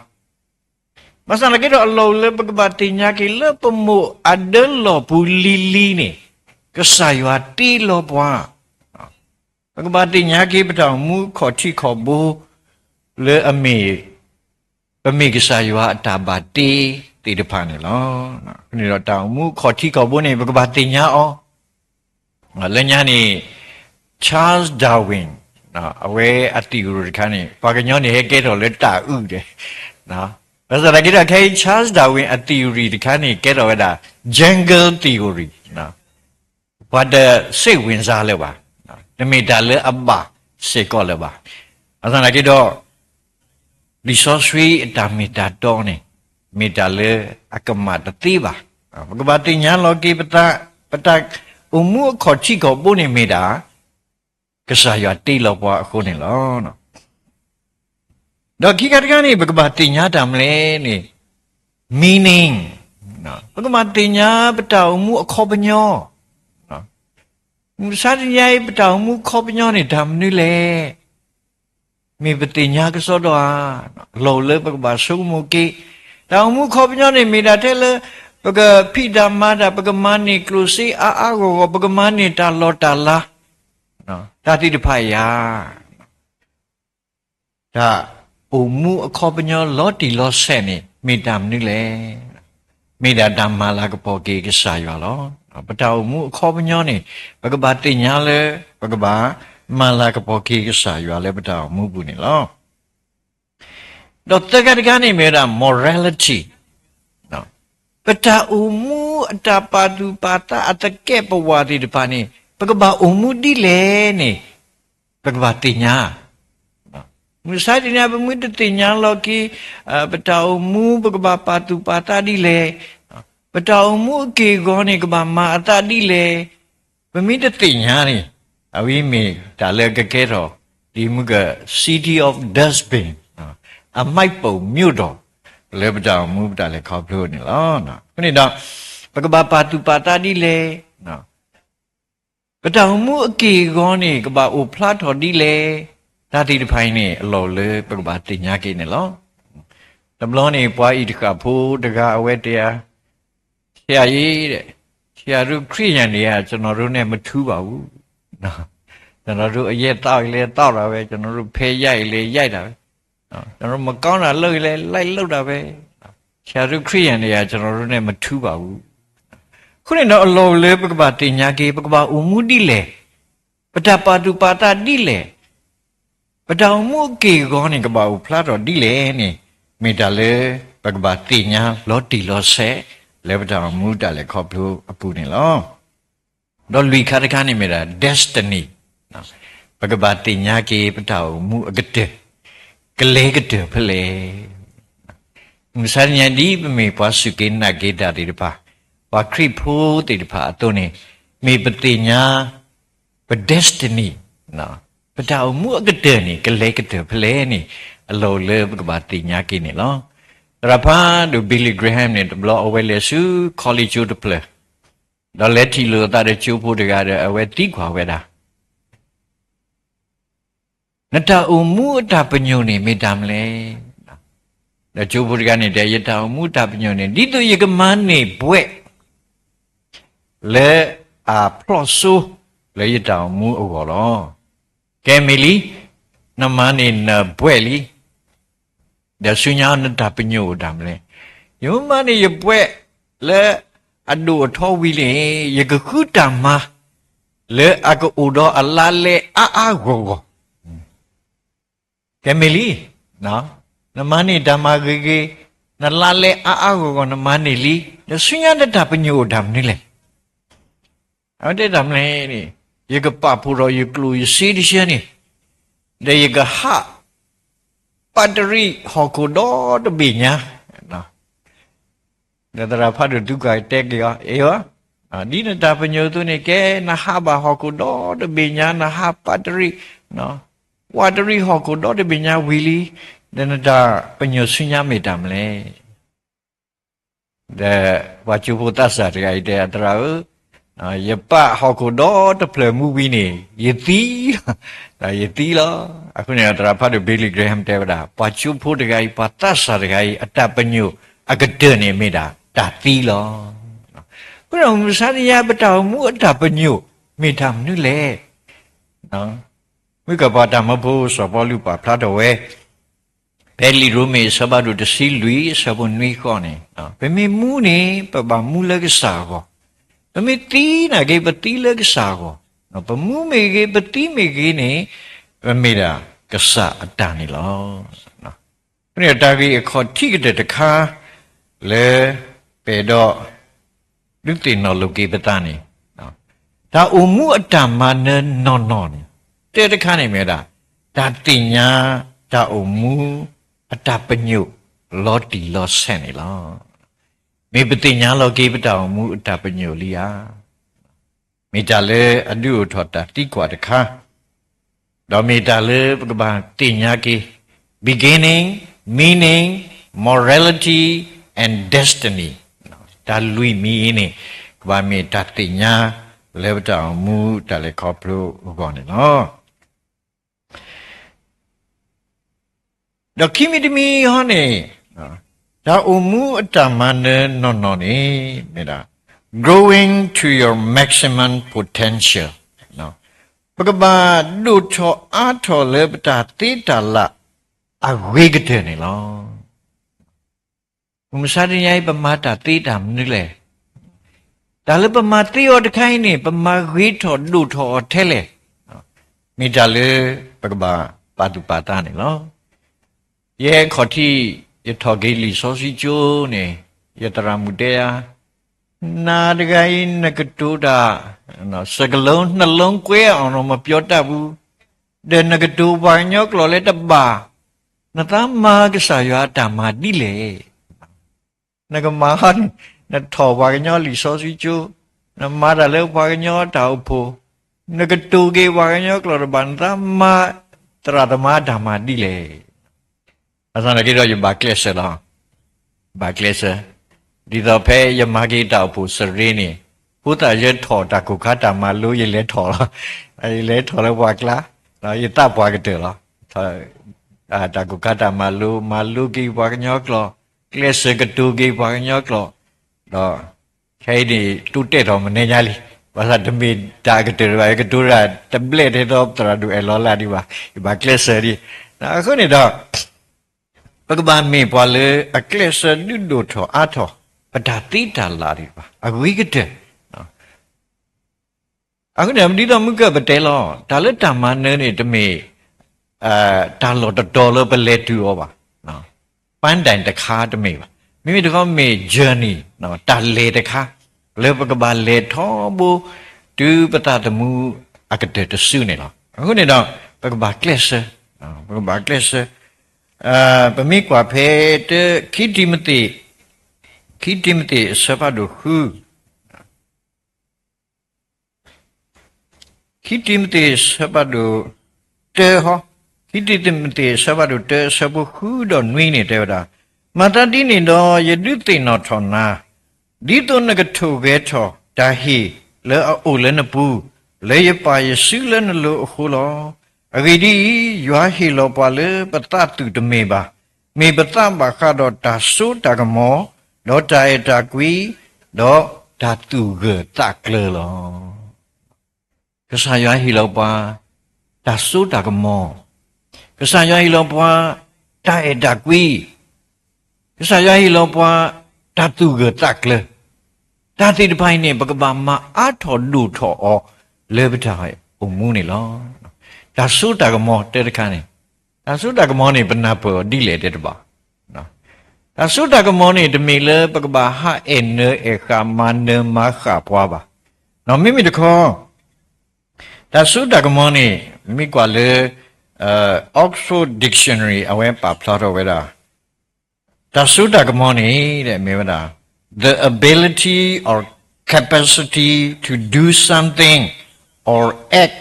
mà sao là cái thọ lâu lệ bà tin nhá cái lệ bà mua ăn đơn lọ bù li nè, cái sai hoa ti lọ bà tin nhá cái bà ta mua khó chi khó bù lệ ami cái sai hoa ta bà ti được phản này lo, này là ta mua khó chi khó bù này bà tin nhá o. Lên nhà này Charles Darwin, away at the Uricani, Pagani, he get a letter ude. Now, as I get a case, Charles Darwin at the Uricani get over that jungle theory. Now, what the say wins are leva, the medal abba, say colaba. As I get all the sorcery, damita doni, medale akamata tiva. About the young logi, but Umu khó chi có bố này mê đã cái sao ya tì lọ bọ khu này lo nó đó khi cái này bác bà tì nhá đam lê nè meaning nó bác bà tì nhá bắt đầu umu khó bao nhiêu nó sao thì nhai bắt đầu umu khó bao nhiêu này đam như lê mi bắt tì nhá cái số đó lâu lơ bác bà số umu kia đào umu khó bao nhiêu này mi đã thế lơ Baga pida mada baga mani klusi aago baga mani ta lota la no ta ti dipaya ta umu akhopanyo loti lo set ni midam ni le mida damala ka po ke ka sa yo lo pata umu akhopanyo ni baga ba ti nya le baga ba mala ka po ke ka sa yo le pata umu bu ni lo do ta ka ni me da morality Peta umu ada padu pata ada ke pawadi depan ni. Pagaba umu di le ni. Pagaba tinya. Misalnya pemu tinya lagi peta umu pagaba padu pata di le. Peta umu ke goni kaba ma ata di le. Pemu tinya ni. Awi mi dale ke kero di muka city of dustbin. Amai po mudo. Lepas dah move dah le kau belum ni lah, na. Ini dah, pakai bapa tu patah di le, na. Betul mu kau ni keba uplat ho di le, tadi depan ni lo le pakai bati nyaki ni lo. Dalam ni puai dikapu dekat awet dia, siapa kriya ni ya, cenderung ni metu bau, na. Cenderung ye tahu le tahu lah, cenderung payah le dah. ကျွန်တော်မကောင်းတာလုပ်လဲလိုက်လုပ်တာပဲဆရာတို့ခရိယန်တွေကကျွန်တော်တို့ ਨੇ မထူးပါဘူးခုနေတော့အလောလေပကပတင်ညာကေပကပဥမှုတိလေပတပါတုပါတာတိလေပတောင်မှုကေကောနေကပဥဖလာတော်တိလေနေမေတ္တာလေပကပတင်ညာလောတိလောဆဲလေပတောင်မှုတလေခေါပလို့အပူနေလောတော့လူခါတခါနေမေတာ destiny နော်ပကပတင်ညာကေပတောင်မှုအကတဲ့ကလေးကတဲ့ဖလေမစရညဒီပမေပွားစုကေနာကေတာဒီတပါဝါခရိဖိုးတေတဖာအတုံးနေမေပတိညာပ destiny နော်ပတောင်မှုအကတဲ့နေကလေးကတဲ့ဖလေနေအလောလေပကပတိညာကေနေလောရဖာဒူဘီလီဂရဟမ်နေဘလောအဝဲလေစု college တူပလေဒါလက်တီလိုတာတဲ့ချိုးဖို့တကားတဲ့အဝဲတိခွာဝဲတာနတအုံမှုအတာပညုန်နေမေတ္တာမလဲဒါချိုးဖို့တကားနေတဲ့ယတအုံမှုအတာပညုန်နေဒီတို့ယကမန်းနေဘွဲ့လေအပလောဆူလေယတအုံမှုအကောလောကဲမီလီနမနေနဘွဲ့လီဒါဆုညာနတပညုန်တာမလဲယုံမနေယဘွဲ့လေအဒူအထောဝီလေယကခုတမလေအကူတော်အလာလေအာဂောကဲမီလီနော်နမနိဓမ္မဂေဂေနလာလေအာဂောနမနိလီဒဆွညာတတပညိုဓမ္မနိလေအဲ့တဲ့ဓမ္မလေနိယကပပူရောယကလူယစီဒီရှနီဒေယကဟာပတရိဟောကုတော်တပိညာနော်ဒါတရာဖတ်ဒုက္ခတက်ကြောအေယောဒီနတပညိုသူနေကဲနဟဘဟောကုတော်တပိညာနဟပတရိနော်ဝါတရိဟောကုတော်တပိညာဝီလီဒနတာပညုဆွညာမေတ္တာမလဲဒါဝါချူဖို့တတ်စာရိုက်တဲ့အတရာယပဟောကုတော်တဖလမူဝီနေယတိဒါယတိလောအခုနေတရာဖတ်ဘီလီဂရဟမ်တဲဗဒါဝါချူဖို့တကယ်ပါတတ်စာရိုက်အတပညုအကတနေမေတ္တာတာတိလောခုတော့မစရိယပတောင်မူအတပညုမေတ္တာမနုလေနော်မိကပါတမဖို့စပေါ်လူပါဖလာတော်ဝဲဘယ်လီရိုမေစဘာဒုတစီလူစဘွန်နွေခေါနေဘယ်မီမူနေပပမူလကစားကောဘယ်မီတီနာကေပတိလကစားကောနော်ပမူမေကေပတိမေကေနေဘယ်မီတာကစားအတန်နေလောနော်ဘယ်တာကြီးအခေါ်ထိကတဲ့တခါလေပေတော့လူတင်နော်လုကေပတန်နေနော်ဒါအုံမှုအတန်မနဲ့နော်နေတဲ့တခါနေမြဲတာဒါတင်ညာဒါအုံမှုအတပညုလောတီလောဆန်နေလောမေပတိညာလောကေပတောင်မူအတပညုလီယာမေတ္တာလေအဒုထောတာတိကွာတခါတော့မေတ္တာလေပကဘာတင်ညာကေ beginning meaning morality and destiny ဒါလူမီနေကဘာမေတ္တာတင်ညာလေပတောင်မူတလေခေါပလို့ဘောနေနော်တော့ခိမိတမီဟောနေဒါအမှုအတမနဲ့နော်နေမေတာ growing to your maximum potential နော်ပကဘာဒုချောအားထော်လေပတာတိတလာအဝေကတဲ့နေလောမစရရိုင်ပမာတာတိတာမနလေဒါလည်းပမာတိရောတခိုင်းနေပမာဝေထော်ဒုထော်ထဲလေမေတာလေပကဘာပါတုပါတာနေလောယေခေါတိယထောဂေလီစောစီကျိုးနေယတရာမူတေယနာတဂိုင်းနကတူတာနော်စကလုံးနှလုံးကွဲအောင်တော့မပြောတတ်ဘူးဒေနကတူဘာညောကလောလက်တပါနသမကဆာယတာမာတိလေနကမဟာနထောဘာညောလီစောစီကျိုးနမာရလေဘာညောတောက်ဖို့နကတူကေဘာညောကလောဘန်သမတရသမဓမ္မာတိလေအစံကြီးတော့ယဘာကလစ်လားဘာကလစ်ဒီတော့ဖဲယမဂိတောက်ဖို့စရင်းနေဘုဒ္ဓရဲ့ထော်တာကုခတာမလို့ရလဲထော်လားအဲလဲထော်လဲဘွားကလားတော့ယတဘွားကတဲ့လားတာကုခတာမလို့ကိဘွားကညောကလောကလစ်ကတူကိဘွားကညောကလောတော့ခဲဒီတူတဲ့တော့မနေ냐လီဘာသာတမီတာကတဲ့ဘာကတူရာတဘလက်တဲ့တော့တရာဒူအလောလာဒီဘာကလစ်ရီအခုနေတော့ ကဘာမေပွာလေအကလစဒုဒိုထောအာထောပဒါတိတာလာဒီပါအဝိကတဲ့နော်အခုနေမဒီတော့မှုကပတဲလောဒါလက်တမနဲနေတမေဒါလောတော်လောပလဲတူရောပါနော်ပန်းတိုင်တခါတမေပါမိမိတကောမေ journey နော်တာလေတခါလေပကဘာလေထောဘူတူပတတမှုအကတဲ့တဆုနေလောအခုနေတော့ပကဘာကလစပကဘာကလစပမိကွာဖဲတခိတိမတိစပဒုဟုခိတိမတိစပဒုတေဟခိတိမတိစပဒုတေစဘုဟုတော့နွေးနေတဲ့တာမတတိနေတော့ယတုတိနောထောနာဒီတုနကထုခဲထောဒါဟိလေအိုလည်းနပူလေရပါယစုလည်းနလို့အခုလောအဂိဒီယွာဟီလောပါလေပတတုတမေပါမေပတဘာခတော့ဒါဆုတကမောတော့တာရတာကွီတော့ဓာတုကတကလလောကဆာယွာဟီလောပါဒါဆုတကမောကဆာယွာဟီလောပါတာရတာကွီကဆာယွာဟီလောပါဓာတုကတကလဓာတိတပိုင်းနဲ့ပကဘာမအာထောလူထောဩလေပတာရဲ့အုံမှုနေလောဒါဆုတကမောတဲတခါနေဒါဆုတကမောနေပနာပေါ်ဒီလေတဲ့တပါနော်ဒါဆုတကမောနေတမီလေပကဘာဟာအနေခါမနမခါပွားပါနော်မိမိတခေါ်ဒါဆုတကမောနေမိကွာလေOxford Dictionary အဝဲပါဖလာတော့ဝဲတာဒါဆုတကမောနေတဲ့မေဝတာthe ability or capacity to do something or act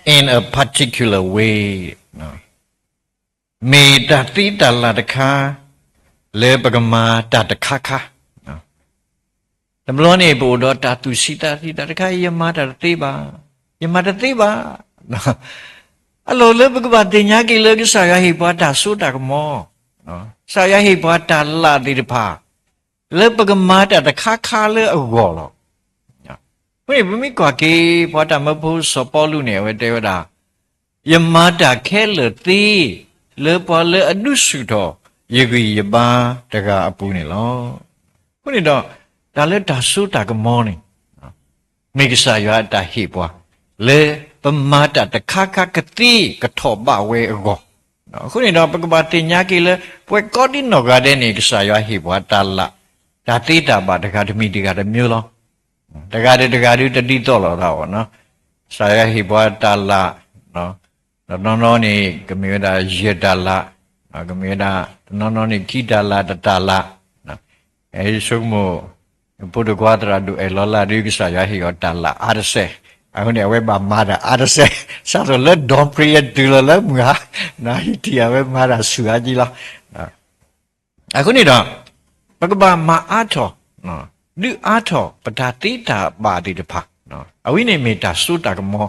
in a particular way no me dati dalla dakha le bagama datakha no tamlo ne bo do tatu sita dakha yama dati ba no allo le bagaba tinya ki le sa ya hi ba da so da mo no sa ya hi ba da la ti de pha le bagama datakha le ago loဝိမိကွာကေဘောတာမဖို့စပေါ်လူနေဝတေဝတာယမတာခဲလတိလေပေါ်လေအနုစုတော်ယေဂီယပါတကအပူနေလောခုနေတော့ဒါလက်ဒါဆုတာကမောနေမိကဆာယတာဟိပွားလေပမာတာတခါခကတိကထောပဝဲအောခုနေတော့ပကပတိညာကေလေပွဲကောတိနောကတဲ့နေကဆာယဟိပွားတာလဒါတိတာပါတခါဓမိတကတမျိုးလောတကားတတိတော့လာတာပေါ့နော်ဆာယဟိဘဝတာလာနော်နော်နေကမေဒါယေတာလာကမေဒါနော်နေခိတာလာတတာလာနော်အဲဒီဆုံးမပုဒ္ဒကွာတရာဒုအလောလာရိကဆာယဟိယောတာလာအာရဆေအခုနေဝဲပါမာတာအာရဆေစာရလက်ဒွန်ပရီယဒူလမငါနာဟိတီယဝဲမာတာဆူအကြီးလားအခုနေတော့ပကဘာမာအာထောနော်လူအားထောပဒါတိတာပါတိတဖာနော်အဝိနေမေတာသုတကမော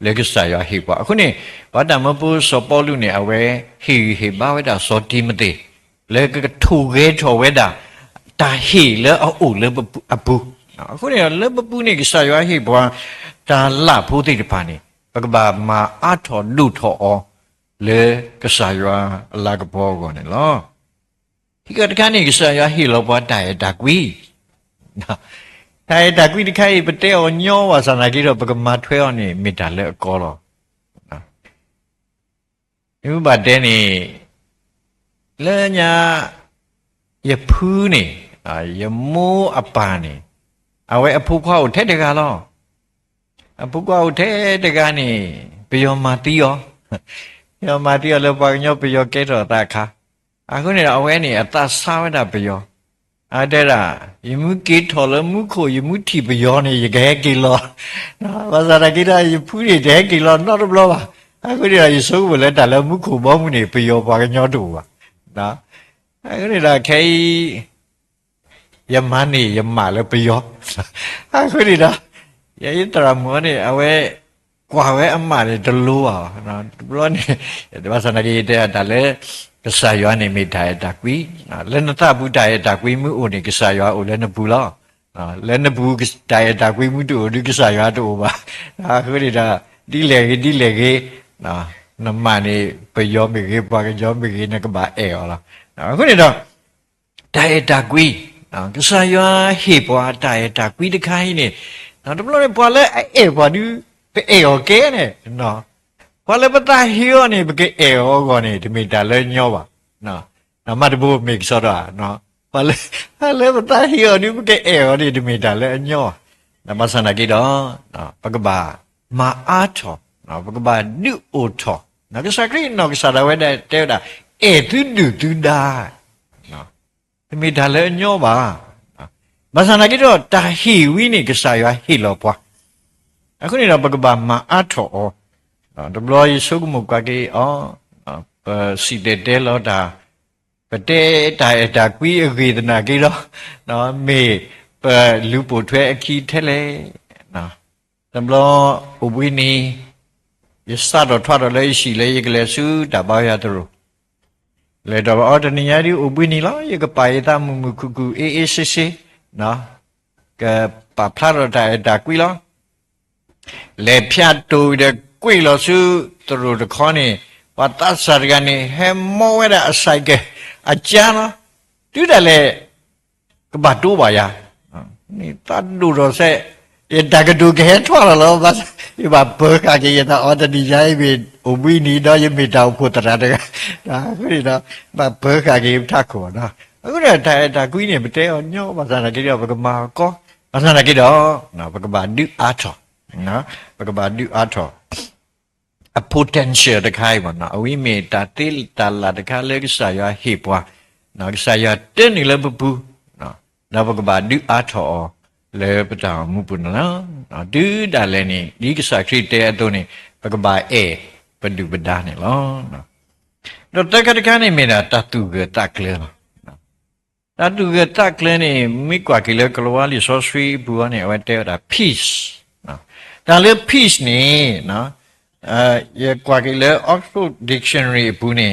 လေကဆာယဟိပါအခုနေဘာတမပုစောပေါ်လူနေအဝဲဟိဘာဝဲတာစောတိမတိလေကထူခဲထောဝဲတာတာဟိလေအိုလေအပူအခုနေလေပပူနေကဆာယဟိဘွာတာလဖို့တိတဖာနေပကဘာမာအားထောလူထောအောလေကဆာယအလာကဘောကောနေလောဒီကတကနေကဆာယဟိလောဘွာတာရတာကွီတာရတာကွီတခိုင်ပတဲောညောဝါစနာကြီးတော့ပကမာထွဲအောင်နေမိတာလက်ကောတော့ဒီဘာတဲနေလဲညာရဖူးနေရမိုးအပါနေအဝဲအဖူခွားကိုထဲတကားလောအဖူခွားကိုထဲတကားနေပယောမာတီယောမာတီယောလောပါညောပယောကဲတော်တာခါအခုနေတော့အဝဲနေအသစားဝဲတာပယောအဲ့ဒါယမှုကေထော်လမှုခိုယမှုတီပယောနေရခဲကီလောနော်ဘာသာရကိတာယဖူးရတဲ့ကီလောနော်ဘလောပါအခုဒီရဆိုးဘလက်တာလမှုခိုဘောမှုနေပယောပါကညောတူပါနော်အခုဒီလာခဲယမန်နေယမလည်းပယောအခုဒီလာရရတရမောနေအဝဲကွာဝဲအမလည်းတလို့ပါနော်ဘလောနေဘာသာရကိတာဒါလည်းကဆာယောနေမိတာရတာကွီလဲနတဘူတာရတာကွီမှုအိုနေကဆာယောအိုလဲနဘူးလားလဲနဘူးတာရတာကွီမှုတူဒီကဆာယောတူပါအခုဒီတာဒီလေကေနမနေပယောမေကေပါကကြောမေကေနကဘာအေောလား အခုနေတော့တာရတာကွီနော်ကစားရွာဟေပွားတာရတာကွီတခိုင်းနေနော်တဘလို့လေပွာလဲအေပွားဒီအေโอเคနဲ့နော်ပွာလဲပတာဟီယောနေပကေအေဟောကောနေဒီမီတာလဲညောပါနော်နမတဘူမိတ်စောတာနော်ပွာလဲပတာဟီယောနေပကေအေဟောနေဒီမီတာလဲညောနမဆန္ဒကိတော့နော်ပကဘာမာအားထောနော်ပကဘာနုအိုထောနော်ကစားခရီနော်ကစားရဝဲတဲ့တဲတာအေတူဒါနော်ဒီမီတာလဲညောပါမဆန္ဒကိတော့တာဟီဝီနေကစားရွာဟီလောပွားအခုနေတော့ပကဘာမာအားထောဒဘလောယေဆုကမုကကေစီတဲလောတာပတဲတာကွီအဝေဒနာကေတော့နော်မေလူပိုထွဲအခီထဲလေနော်ဒဘလောဥဝိနီယစတော့ထွားတော့လေရှိလေရကလေးစုတပါရတရလေတော့အော်တနီယာဒီဥဝိနီလားရကပါယတမမခုကူအေစစ်စစ်နော်ကပဖလာတော့တာကွီလားလေဖြတ်တူတဲ့ကွေလို့စုသူတို့တခေါနေဝတ်တဆာကနေဟဲမောဝဲတဲ့အဆိုင်ကအကျန်းနော်တူတယ်လေကဘာတူပါယာနေတတ်လူတော့ဆက်တကတူခဲထွားလို့ဘာဒီဘာဘောကကြီးရတာအော်တဒီရိုင်းပြီးဥပီနီတော့ရမိတောက်ဖို့တရာတကဒါခုနေတော့ဘာဘောကကြီးထခေါ်နော်အခုတော့တာကွီးနေမတဲအောင်ညောဘာသာကြီးတော့ဘကမာကောဘာသာကြီးတော့နော်ဘကဘာဒူအားထောနော်ဘကဘာဒူအားထောa potential တခိုင်ပါနော်အဝိမေတာတိတလာတခါလေကစားရဟေပွားနော်ကစားရတင်းနေလည်းဘူးနော်နောက်ဘကဘာဒူအားထောလေပတောင်မှုပုနော်နော်ဒူတာလည်းနေဒီကစားခရစ်တဲအတုံးနေဘကဘာအေပဒူပဒါနေလောနော်တော့တခါနေမေတာတတူကတကလဲနော်တတူကတကလဲနေမိကွာကလေးကလောဝါလီဆော့ဆွီဘူကနေအဝဲတဲတာ peace နော်ဒါလည်း peace နေနော်ရကွာကလေး Oxford Dictionary ဘူးနေ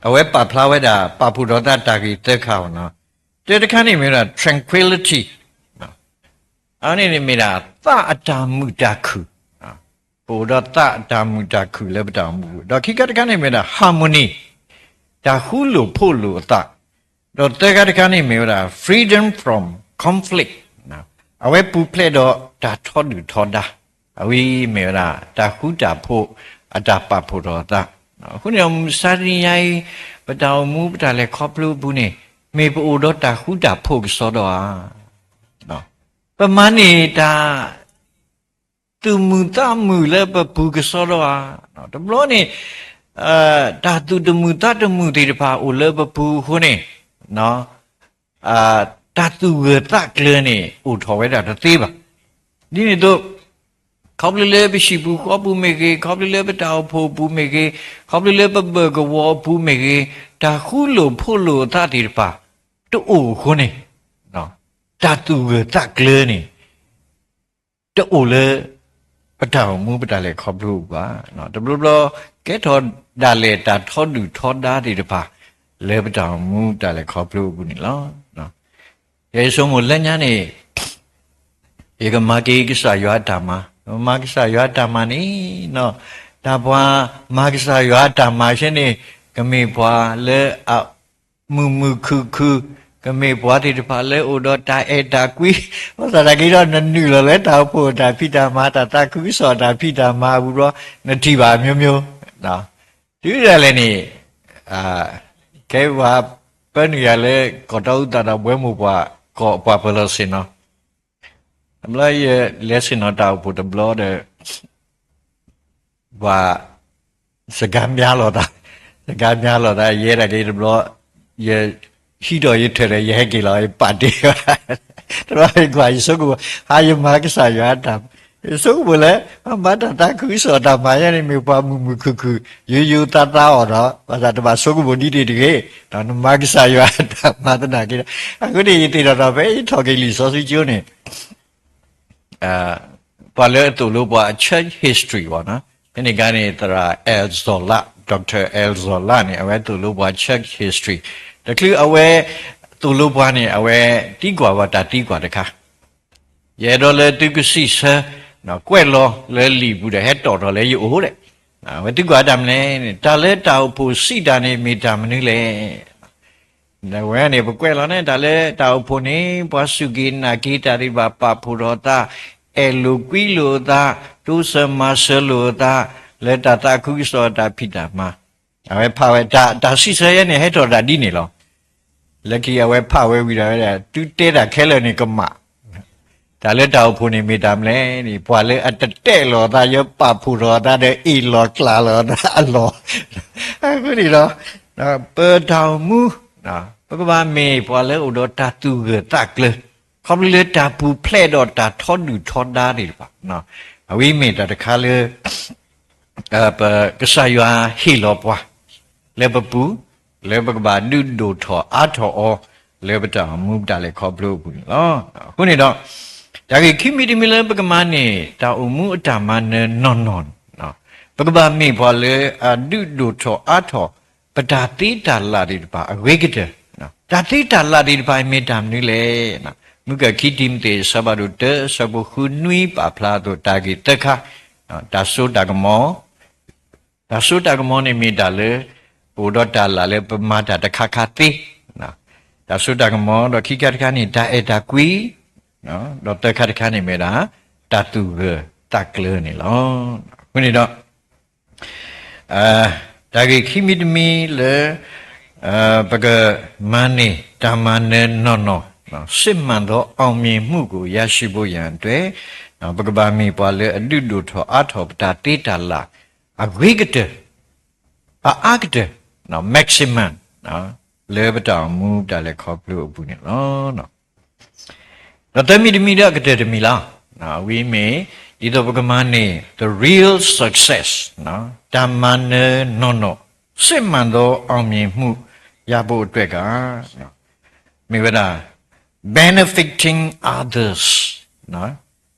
အဝဲပါဖလာဝဲတာပါပူတော်တာကြီးတက်ခါနော်တဲ့တခါနေမြင်တာ tranquility နော်အဲ့နေမြင်တာသအတာမူတခုနော်ပိုတော့သအတာမူတခုလည်းမတောင်ဘူးတော့ခိကတခါနေမြင်တာ harmony ဒါဟုလို့ဖို့လို့အတတော့တဲ့တခါနေမြင်တာ freedom from conflict နော်အဝဲပူဖလက်တော့ဒါထောတူထောတာအဝိမေရာတာခုတာဖို့အတာပဖို့တော့တာခုနေစာရီယိုင်ပတောင်မူပတာလေခေါပလူဘူးနေမေပူတော့တာခုတာဖို့စောတော့နော်ပမနေတာသူမူတမှုလည်းပပူကစောတော့နော်တဘလို့နေတာသူတမှုတတမှုတွေတပါအိုလည်းပပူခုနေနော်တာသူကတကလနေအိုထော်ဝဲတာသေးပါဒီနေတော့ခေါပလလေဘရှိဘူးခေါပူမေကေခေါပလလေဘတောက်ဖို့ဘူးမေကေခေါပလလေဘဘကဝဘူးမေကေဒါခုလို့ဖို့လို့တတိပါတူခုနေနော်တတူကတကလနေတူလေပတောင်မူပတလေခေါပလူပါနော်တဘလဘကဲထောဒါလေတာထောတူထောဒါတိတပါလေပတောင်မူတလေခေါပလူဘူးနေလောနော်ယေရှုမလက်ညာနေဧကမကေကိစ္စရွာတာမှာမာကိစ္စရွာတာမနီနော်ဒါဘွာမာကိစ္စရွာတာမရှင်နေကမေဘွာလဲအမူခုကမေဘွာတိတပါလဲအိုတော့တာအေတာကွီဟောစားကြီးတော့နူလောလဲတာဖို့တာဖိတာမာတာခုစောတာဖိတာမာဘူးတော့နတိပါမျိုးနော်ဒီရလဲနေကဲဝါပန်ရလဲကတော့တာဘွဲမှုဘွာကောပွားပလို့စင်နော်အမလိုက်ရဲ့လက်စင်တော့တောက်ဖို့တဘလောတဲ့ဘာစကမ်းများလို့တာရဲရကြီးတဘလောရဲရှိတော်ရထဲရဲကလေးလိုက်ပတ်တယ်တော့ကွာစုကဟာယမကစားရတာစုကလည်းမတ်တာခုစောတာမရနေမြပါမှုခုယူတာတာတော့ဘာသာတပါစုကဘုန်ဒီတကယ်တော့မကစားရတာမတနာကြီးအခုဒီတည်တော့ပဲထော်ကလေးစောစီကျိုးနေပါလေတူလို့ပါ church history ပါနော်ဒီကနေတရာ Elzola Dr. Elzola နဲ့အဝဲတူလို့ပါ church history တကယ်အဝဲတူလို့ပါနဲ့အဝဲတီးကွာပါတာတီးကွာတခါရဲတော့လေသူကစီဆာနော်ကွဲ့လောလဲလီဘူးတဲ့ဟဲ့တော်လဲယူတဲ့ဝတိကွာတမလဲတာလဲတောက်ဖို့စီတာနေမီတာမနည်းလဲ ဒါဝဲနေပကွဲလောနဲ့ဒါလဲတောက်ဖို့နေဘွားစုကိနာကိတာရိဘာပဖူရောတာအဲလူကွီလိုတာတုစမဆလိုတာလက်တာခုစောတာဖိတာမှာအဝဲဖဝဲဒါစီဆရဲနေဟဲ့တော်ဒါဒီနေလောလက်ကီအဝဲဖဝဲပြီးတော့တူတဲတာခဲလနေကမဒါလဲတောက်ဖို့နေမိတာမလဲဒီဘွားလဲအတတဲလောတာရပဖူရောတာတဲ့အီလောကလာလောတာအလောအခုဒီတော့ပေါ်တောင်မူနော်ပကဘာမေပွာလဲဥဒတာတူကတက်လေခေါပလေတာပူဖလက်တော့တာထောဒူထောဒါတွေပါနော်အဝိမေတာတခါလေပကဆာယွာဟီလောပွာလေပပူလေပကဘာဒူဒိုထောအာထောအောလေပတာမူတာလေခေါပလို့ဘူးနော်ခုနေတော့ဒါကြီးခိမီဒီမီလေပကမနေတာအမှုအတမနဲ့နော်နော်နော်ပကဘာမေပွာလေအဒူဒိုထောအာထောပဒါတိတာလာဒီပါအဝေကတဲ့နော်ဒါတိတာလာဒီပါမေတ္တာနည်းလေနော်မုကခိတိမတေသဘာဒုတသဘခုနွိပါဖလာတို့တာဂိတခနော်ဒါသုတကမောနေမေတ္တာလေဘုဒ္ဓတာလာလေပမာတာတခခတိနော်ဒါသုတကမောတော့ခိကတခနေတာအေတာကွီနော်တော့တခတခနေမေတာတတုရတကလနေလောခုနေတော့ဒါကြီးခိမိတမီလေပကမန်နေတမန်နဲ့နော်စစ်မှန်သောအောင်မြင်မှုကိုရရှိဖို့ရန်အတွက်ပကဘာမီပွာလေအတုတုထောအထောပတာတေတာလာအဝိကတအာကတနော် maximum နော်လေဘတောင်မူတာလေခေါပလို့ဘူးနော်တော့တမီတမီတော့ကတဲ့တမီလားနော်ဝိမေဒီတော့ပကမနေ the real success နော်တမန်နဲ့နော်စစ်မှန်သောအောင်မြင်မှုရဖို့အတွက်ကနော်မိဝဒbenefiting others နော်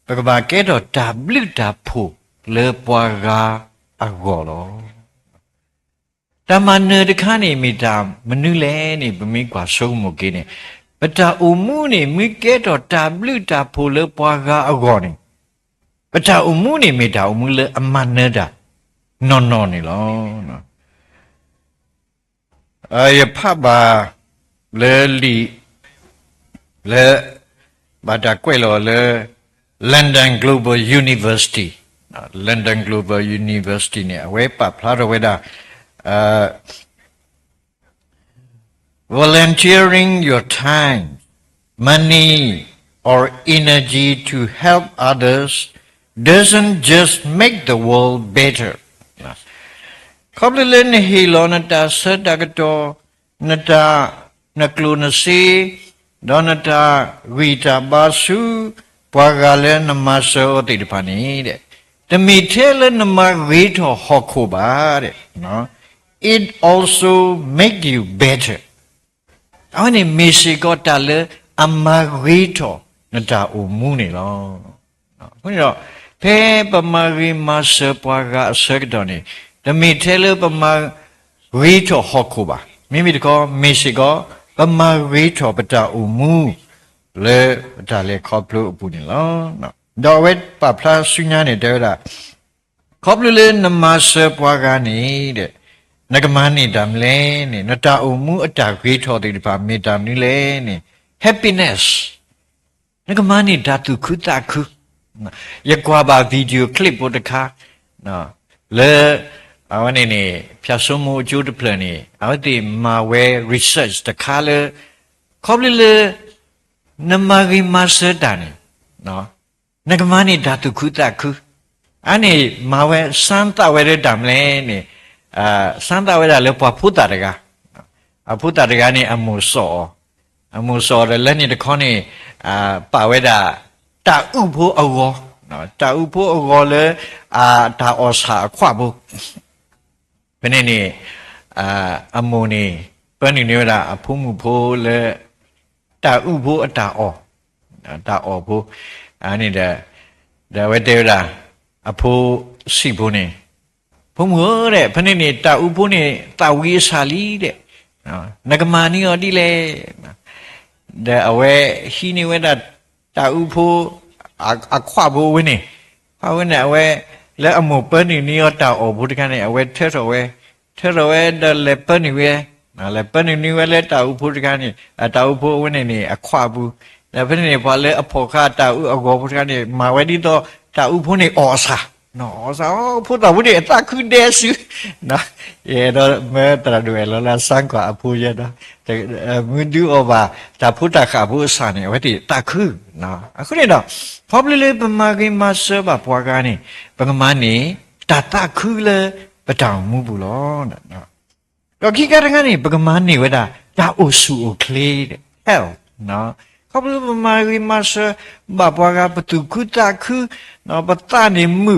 ပကဘာကဲတော့တာဘလူတာဖို့လေပွားကအကောလောတမန်နဲ့တခါနေမိတာမနုလဲနေပမိကွာဆုံးမကိနေပတာအုံမှုနေမိကဲတော့တာဘလူတာဖို့လေပွားကအကောနေပတာအုံမှုနေမိတာအုံမှုလေအမန်နေတာနော်နေလောနော်ယဖဘာလေလီလေဘာတာကွဲလောလေ London Global University London Global University เนี่ยအဝဲပတ်ဖလာတော့ဝဲတာvolunteering your time money or energy to help others doesn't just make the world betterခေါပလင်းဟီလောနတာဆတ်တကတော့နတာနကလုနစီဒေါနတာဝီတာဘာစုပွာကလည်းနမဆောတိတဖာနေတဲ့တမီထဲလည်းနမဝေထောဟောခိုပါတဲ့နော် it also make you better အဲ့ဒီမေရှိကောတလည်းအမဝေထောနတာအုံမှုနေလောနော်ဘုန်းကြီးတော့ဖဲပမဂိမဆပွာကဆက်တော်နေတမီထဲလည်းပမဝေထောဟောခိုပါမိမိတကောမေရှိကောပမာဝေထောပတာအုံမူလေဒါလေခေါပလို့ဘူးနေလောနော်တော့ဝဲပပလာဆုညာနေတဲ့လားခေါပလို့လေနမဆပွားကနေနဂမနေတာမလဲနေနတာအုံမူအတာဝေထောတိပါမေတ္တာနီလေနေ happiness နဂမနေတာသူခုတာခုရကွာပါဗီဒီယိုကလစ်ပေါ်တခါနော်လေအဝနေနေဖြတ်ဆုံးမှုအကျိုးတစ်ဖက်နေအဝတိမာဝဲ research တခါလေခေါပလလေနမဂိမဆတာနေနော်နဂမနေဓာတုခုတခုအနေမာဝဲစမ်းတဝဲရတမလဲနေစမ်းတဝဲရလေပွားဖုတာတကအဖုတာတကနေအမှုစောရလည်းနေတခေါနေပါဝဲတာတာဥဖို့အောနော်တာဥဖို့အောလေဒါအောစာခွဖို့ဘယ်နေအမုန်နေပန်းနေနေတာအဖုံမှုဖို့လေတာဥဖို့အတာအောတာအောဖို့ဒါဝဲတေရာအဖိုးစီဖို့နေဖုံမှုတဲ့ဘယ်နေတာဥဖို့နေတာဝီစာလီတဲ့နဂမာနီယောဒီလေဒါအဝဲဟီနေဝဲတာဥဖို့အခွဖို့ဝင်းနေဟာဝင်းနေအဝဲလဲအမှုပန်းနေနီယောတာအောဖို့တကနေအဝဲထဲတော်ဝဲဒါလေပန်းနေဝဲ နော်လေပနေနေဝဲလဲတာဥဖို့တကနေတာဥဖို့ဝင်းနေအခွာဘူးဒါဖနေဘာလဲအဖို့ခတာဥအကောဖို့တကနေမာဝဲဒီတော့တာဥဖို့နေအော်စာနော်ဆောဖို့တာဘူးဒီအတခုတဲစုနော်ရေတော့မဲတရတွေလောလာစံကွာအဖို့ရတော့မွဒူအော်ဘာတာဖို့တာခဘူးစာနေဝဲဒီတခုနော်အခုနေတော့ probably ပမာကိမဆဘပွားကနေပကမနေတာတခုလေပတောင်မှုဘူးလို့နော်တော့ခိကရကနေပကမနေဝဲတာဒါအိုဆူအိုကလေးတဲ့ hell နော်probably ပမာကိမဆဘပွားကပတူခုတခုနော်ပတနေမှု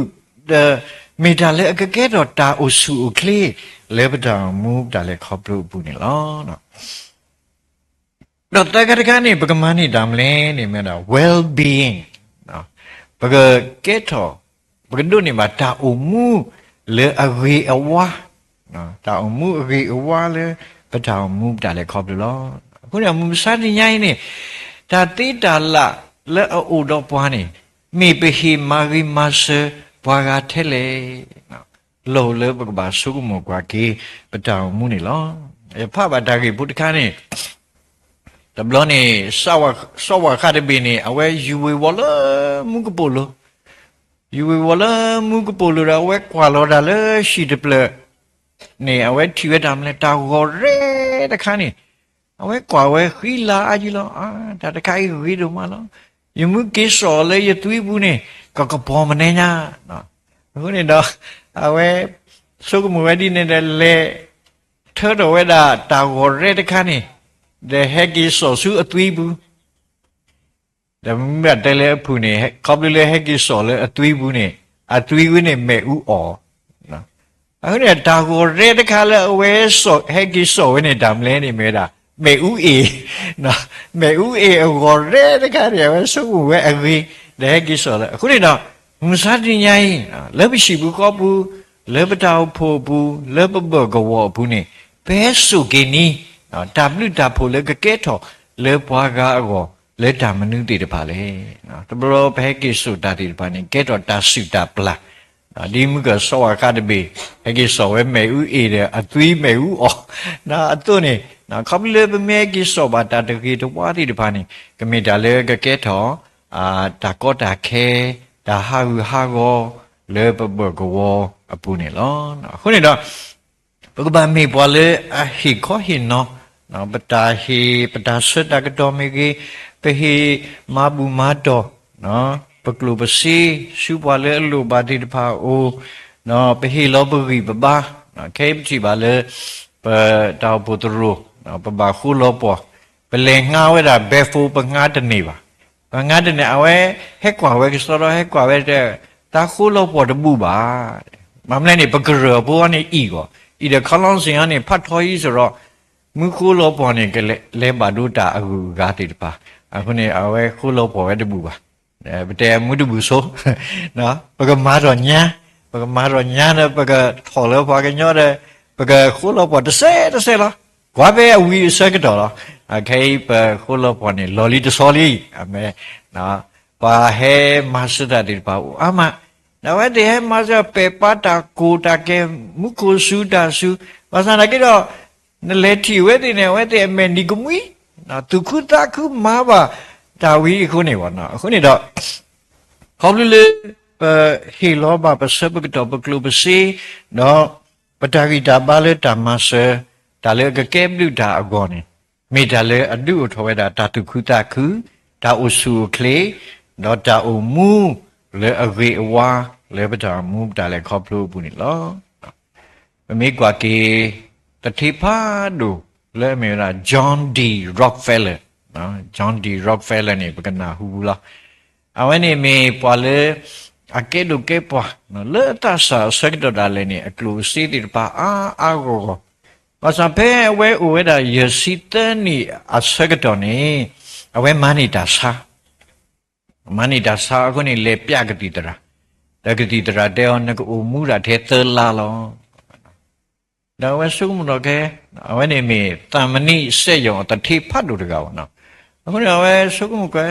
မေတ္တာလေအကကဲတော့တာအိုဆူအိုကလေးလေပတောင်မှုဒါလေခေါပလို့ဘူးနေလို့နော်တော့တကရကနေပကမနေတာမလဲနေမြတ်တော့ well being နော်ပကကဲတော့ပကဒုနေမှာတာအိုမှုလေအဝေအဝါနော်တာအိုမှုအဝေအဝါလေပတောင်မှုဒါလေခေါပလို့အခုတော့မူစားနေရင်နေတာတိတာလာလေအိုတော့ပွားနေမိပဟိမာဂိမဆဘွားကထဲလေနော်လောလေပကဘာဆုကမောကွာကေပတောင်မှုနေလောဖဘာတာကေဘုဒ္ဓခါနေတဘလုံးနေဆောဝခါတဘီနေအဝဲယူဝေဝလမုကပိုလိုယူဝေဝလမုကပိုလိုရဝဲကွာလောဒါလေရှိတပလနေအဝဲထီဝဲတာမလဲတာဂောရဲတခါနေအဝဲကွာဝဲခီလာအကြီးလောဒါတခါရီတို့မလောယမှုကေစောလေရသွေးဘူးနေကပေါ်မနေညာနော်အခုနေတော့အဝဲဆုကမဝဲဒီနေတဲ့လေထော်တော်ဝဲတာတာဂောရဲတခါနေthe heck is so su atwi bu the me tele phu ne couple le heck is so le atwi bu ne atwi bu ne me u o no ahu ne da go re de kha le awe so heck is so ne dam le ne me da me u e no me u e go re de kha re we so we agri the heck is so le aku ne no musa tin nyai le bi shi bu ko bu le ba taw pho bu le ba ba go wo bu ne be su ke niတာပလူတာဖို့လေကကဲထော်လေဘွားကားကောလေတာမနုတိတပါလေနော်တဘရောဘဲကိဆိုတာတိတပါနေကဲတော့တာစုတာပလာဒီမှုကစောဝါကတဘေဟဲကိစောဝဲမဲဥအေတဲ့အသွေးမဲဥအော်နာအသွနေနော်ခပလေပမဲကိစောဘာတာတကေတဝါတိတပါနေကမေတာလေကကဲထော်တာကောတာခဲတာဟာဟုဟာကောလေပဘကောအပူနေလောနော်ခုနေတော့ဘဂဗမေပွားလေအဟိခောဟိနော်နော်ပတာဟိပတာဆွတ်တကတော်မေကြီးပဟိမဘူမတော်နော်ပကလုပစီရှုပွားလေအလိုပါတိတဖာအိုနော်ပဟိလောပဂိပဘာနော်ခေပချီပါလေပတောပုတရုနော်ပဘာခုလောပေါ်ပလေငှားဝဲတာဘေဖူပငှားတနေပါငှားတနေအဝဲဟက်ကွာဝဲကစောဟက်ကွာဝဲတဲ့တာခုလောပေါ်တပူပါမမလဲနေပကရဘောနေဤကောဤတဲ့ခလောင်းစင်ကနေဖတ်ထော်ကြီးဆိုတော့မူခုလောပေါ်နေကလဲပါဒုတာအခုကားတိတပါအခုနေအဝဲခုလောပေါ်ဝဲတပူပါဘတဲမူတပူဆိုနော်ပကမာတော့ညာပကမာတော့ညာနဲ့ပကထော်လောပါကညောတဲ့ပကခုလောပေါ်တစ်ဆဲလားကွာပဲအဝီစက်ကတော့လားအခေပခုလောပေါ်နေလော်လီတဆော်လီအမေနော်ပါဟဲမဆဒတိပါအမနော်ဝဲတဲ့မဆပေပါတာကိုတာကဲမုခုစုတာစုဘာသာနာကတော့နလေတီဝဲတဲ့နဲ့ဝဲတဲ့အမေဒီကမွီနော်သူခုတာခုမပါတာဝီခုနေပါနော်အခုနေတော့ခေါပလေဟီလောဘပစပကတော့ပကလုပစီနော်ပတာဂီတာပါလေတမဆဒါလေကကဲဘလူတာအကောနေမိဒါလေအဒုထောဝဲတာတာသူခုတာခုဒါအဆူကလေနော်ဒါအမူလေအဂေဝါလေပတာမူဒါလေခေါပလုဘူးနေလောမမေကွာကေတတိဖာဒူလဲမေရာ John D Rockefeller နော် John D Rockefeller နေပကနာဟူဘူးလားအဝဲနေမေပွာလေအကဲဒုကေပွာနော်လဲတာစာစက်တော်ဒါလည်းနေအကလူစီတီပါအာကိုဘာသာပဲဝဲဝဲတာယစီတနီအစက်တော်နေအဝဲမနီတာစာအခုနေလေပြကတိတရာတကတိတရာတဲအောင်ငကိုမူတာထဲသလာလောဒါဝဲစုမတော့ကဲအဝဲနေမေတမဏိစက်ရောတတိဖတ်လို့တကောနော်အခုတော့ဝဲစုမကဲ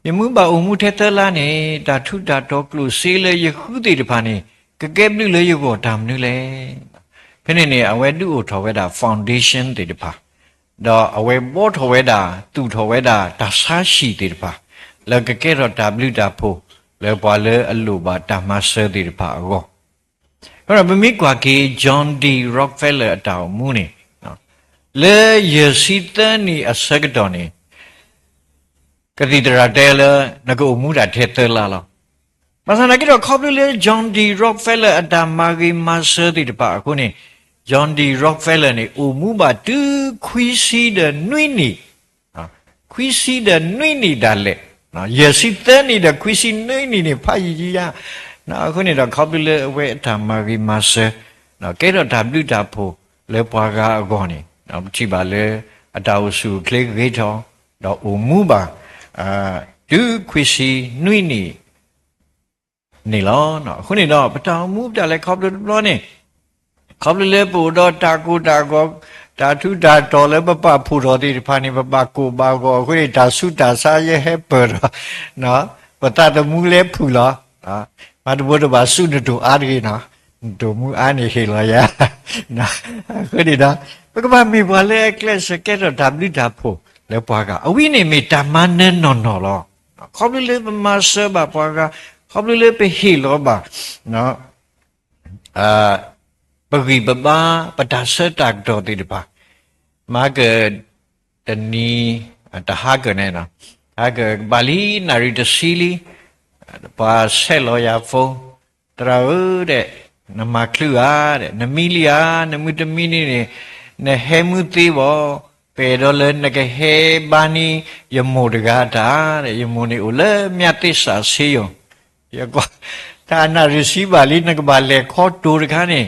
ယမှုပါအမှုထဲသလာနေတာထုတာတော့ကလူစေးလေယခုတိတဖာနေကကဲပလူလေယကိုဒါမနုလေက ဖိနေနေအဝဲတူကိုထော်ဝဲတာ foundation တေတပါတော့အဝဲဘောထော်ဝဲတာသူထော်ဝဲတာဒါဆာရှိတေတပါလောကကဲတော့ W တာဖို့လေပွာလေအလိုပါတမဆဲတေတပါအောအဲ့တော့မိကွာကေ John D Rockefeller အတောင်မူနေနော်လေယစီတန်နီအစကတော်နေကတိတရာတဲလနကိုမူတာထဲတဲလာလောမဆန်နကတော့ခေါပလေ John D Rockefeller အတာမာဂီမာဆာတေတပါအခုနေ John D Rockefeller နေအိုမူပါတူခွီစီတဲ့နွိနီခွီစီတဲ့နွိနီဒါလေနော်ယစီတန်နီတဲ့ခွီစီနွိနီနေဖာကြီးရနော်အခုနေတော့ခေါပလေအဝဲအတာမာဂီမာဆာနော်ကဲတော့ W တာဖို့လေပွားကအကောနေနော်ကြည့်ပါလေအတာဝစုကလေးဂေထောတော့အိုမူပါတူခွီစီနွိနီနေလောနော်အခုနေတော့ပတောင်မူပြလဲခေါပလေဘလောနေခေါပလေပို့တော့တာကိုတာကောတာထုတာတော်လဲပပဖူတော်ဒီဖာနေပပကိုပါကောအခုနေတာဆုတာစာရဲ့ဟဲပရနော်ပတတမူလဲဖူလောမတ်ဘုဒ္ဓဘာဆုနတူအားရီနော်တို့မူအားနေခေလောရနော်အခုနေတာပကပမေဘလဲကလစ်ကဲတော့ W တာဖို့လဲပွားကအဝိနေမေတမန်နဲ့နော်နော်လောခေါပလေပမဆဘပွားကခေါပလေpe hi lo ba no pagi baba pada setak do ti ba ma ke tani ta ha ke ne na ha ke bali nari de sili pa se lo ya fo tra de na ma klu a de na milia na mu de mi ni ne he mu ti bo pe do le na ke he bani yamo de ga da de yamo ni o le mya ti sa si yo ya ko ta na receive ba li na ka ba le kho to de kha ne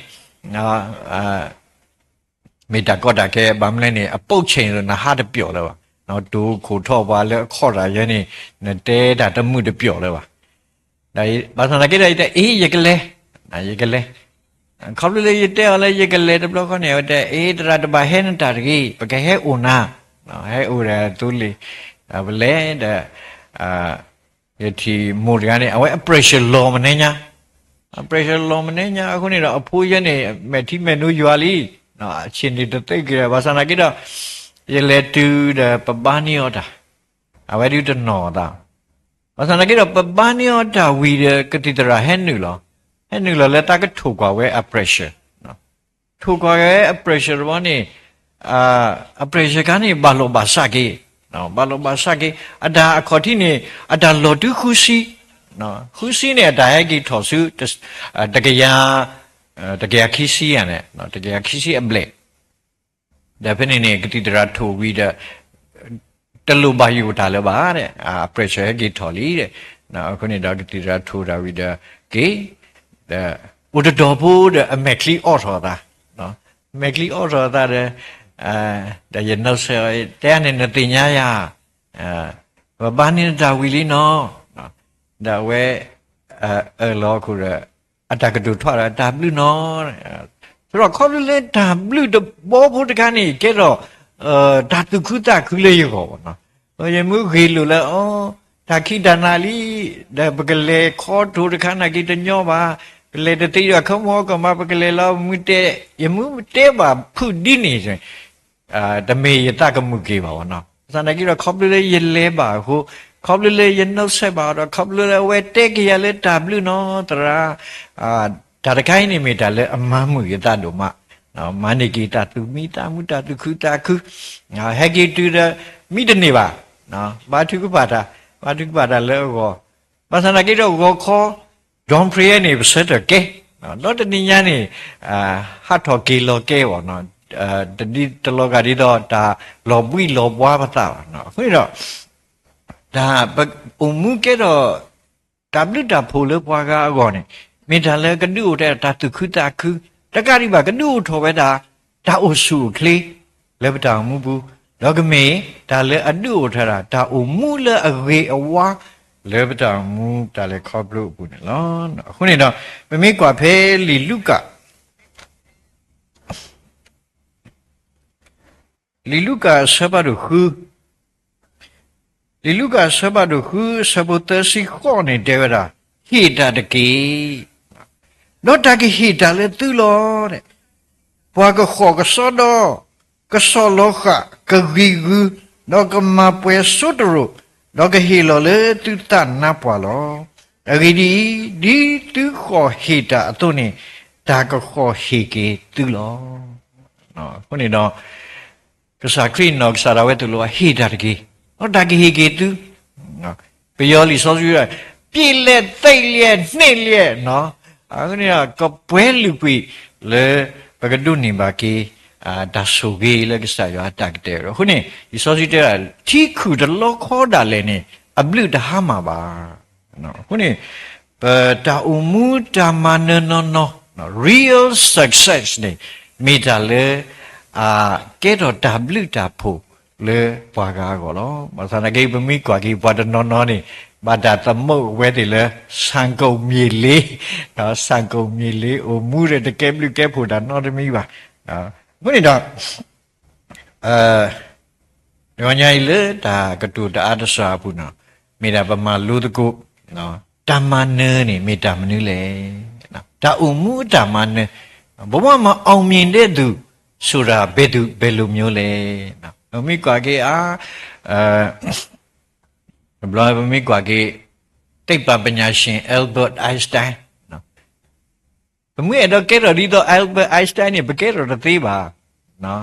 မေတ္တာကောတာကဲဗမ်လဲနေအပုတ်ချိန်လို့နာဟာတပြော့လဲပါနော်ဒူခိုထော့ပါလဲခေါ်တာရဲနေတဲတာတမှုတပြော့လဲပါဒါဘာသာနာကဲတဲ့အေးရကလဲနာရကလဲခေါပလေရတဲ့လဲရကလဲတဘလခနေရတဲ့အေးတရာတပါဟဲနတာတကြီးပကဲဟဲအိုနာနော်ဟဲအိုရတူလီဘလဲတဲ့ယတိမိုရကနေအဝဲ pressure law မနေညာpressure law မနေညာအခုနေတော့အဖိုးရနေမဲ့တိမဲ့နူရွာလီနော်အချင်းတွေတိတ်ကြဘာသာနာကိတော့ရလေတူတဲ့ပပနီယောတာအဝဲတူတနော်တာဘာသာနာကိတော့ပပနီယောတာဝီတဲ့ကတိတရာဟဲနူလောလက်တာကထိုကွာဝဲ pressure နော်ထိုကွာဝဲ pressure ဘောနေpressure ကနေဘာလို့ဘာစကေနော်ဘာလို့ဘာစကေအဒါအခေါ်တိနေအဒါလော်တူခုစီနော်ခုစီနဲ့ဒါဟဲကြီးထော်စုတကယ်ခီစီရနဲ့နော်တကယ်ခီစီအပလက်ဒါဖနေနေကတိတရာထိုဝီတဲ့တလူဘာယူတာလည်းပါတဲ့pressure ကြီးထော်လီတဲ့နော်အခုနေတော့ကတိတရာထိုတာဝီတဲ့ကေတဲ့ဥဒတော်ဖို့တဲ့အမက်ကလီအော်ထော်တာနော်မက်ကလီအော်ထော်တာတဲ့ဒါရနောက်ဆဲတဲ့နဲ့တင်ညာရဘာနေတာဝီလီနော်ဒါဝဲလောခုရအတကတူထွားတာ W နော်ဆိုတော့ခေါ်လေ W တဘောဖို့တခါနေကဲတော့ဒါတုခုတခုလေးရောပေါ့နော်ရမှုခေလို့လဲဒါခိတနာလီဒါပကလေခေါ်ထိုတခါနာကိတညောပါပလေတတိရခမောကမပကလေလောမူတဲ့ရမှုတဲ့ပါဖုဒီနေဆိုတမေယတကမှုကေပါဘောနော်စန္ဒကိရခေါ်လေရလဲပါဟုခေါပလေရနှုတ်ဆက်ပါတော့ခေါပလေဝဲတက်ကြရလေ W နော်တရာဒါတခိုင်းနေမိတာလေအမမ်းမှုရတတို့မနော်မနိကိတသူမိတာမူတာသူခုတာခုဟဲကိတူရမိတနေပါနော်ဘာထုကပါတာလေကောဘာသာနာကိတော့ကိုခေါ်ဂျွန်ဖရီနေစတဲ့ကဲနော်တနိညာနေဟတ်တော်ကေလောကဲပေါ့နော်တတိတလောကဒီတော့ဒါလောပွိလောပွားမတာနော်ခွေတော့ဒါအမှုကဲတော့ W တာဖိုလပွားကားကောနေမိဒါလဲကနုတဲ့တာသူခုတာခုတကရိပါကနုထော်ပဲဒါအိုစုကလေးလဲပတောင်မှုဘူးလောကမေဒါလဲအနုထတာဒါအိုမှုလဲအဝေအဝါလဲပတောင်မှုဒါလဲခေါပလို့ဘူးနော်အခုနေတော့မမေကွာဖဲလီလုကဆဘရခုလီလုကဆဘဒုခုဆဘတစီခေါနေတဲ့ဝရာဟိတာတကေတော့တကေဟိတာလေသူလောတဲ့ ပွားကခေါ်ကစောတော့ကစောလောခကဂီဂူတော့ကမပွဲစွတ်တို့တော့ကဟီလောလေတူတနာပွာလောအဂီဒီတူခေါ်ဟီတာအတုနေဒါကခေါ်ဟီကေတူလောနော်ခုနေတော့ကစားခရီနောကစားရဝဲတူလောဟီတာတကြီးဟောဒါကဟီကေတူနော်ပြောလီစောစုရပြည့်လက်တိတ်လက်နှိမ့်လက်နော်အခုနေကပွဲလူပြီလေဘကဒုနေပါကေဒါဆိုကြီးလည်းကစားရတာကတဲ့ခုနေဒီစောစီတဲ့တီခုတလောခေါ်တာလဲနေအဘလူတဟာမှာပါနော်ခုနေတာအမှုတာမနနော် real success နေမိတာလေကဲတော့ w တာဖို့လေပွားကားကောလောမဆနာကိပမိကွာကိပွားတနော်နေဘာတာသမုတ်ဝဲတယ်လေစံကုန်မြေလေးနော်စံကုန်မြေလေးအမှုရတဲ့ကဲဘလူကဲဖို့တာနော်တမီပါခုနေတော့ညညာလေဒါကတူတအားတစားဘူးနော်မိတာပမာလူတကုနော်တမနနေမိတာမနူးလေနော်ဒါအမှုတမနဘဝမှာအောင်မြင်တဲ့သူဆိုတာဘယ်လိုမျိုးလဲနော်မိကွာကေဘလာဘမိကွာကေတိတ်ပပညာရှင် Albert Einstein နော်ဘမွေတော့ကဲတော့ဒီတော့ Albert Einstein နေဘကဲတော့သေးပါနော်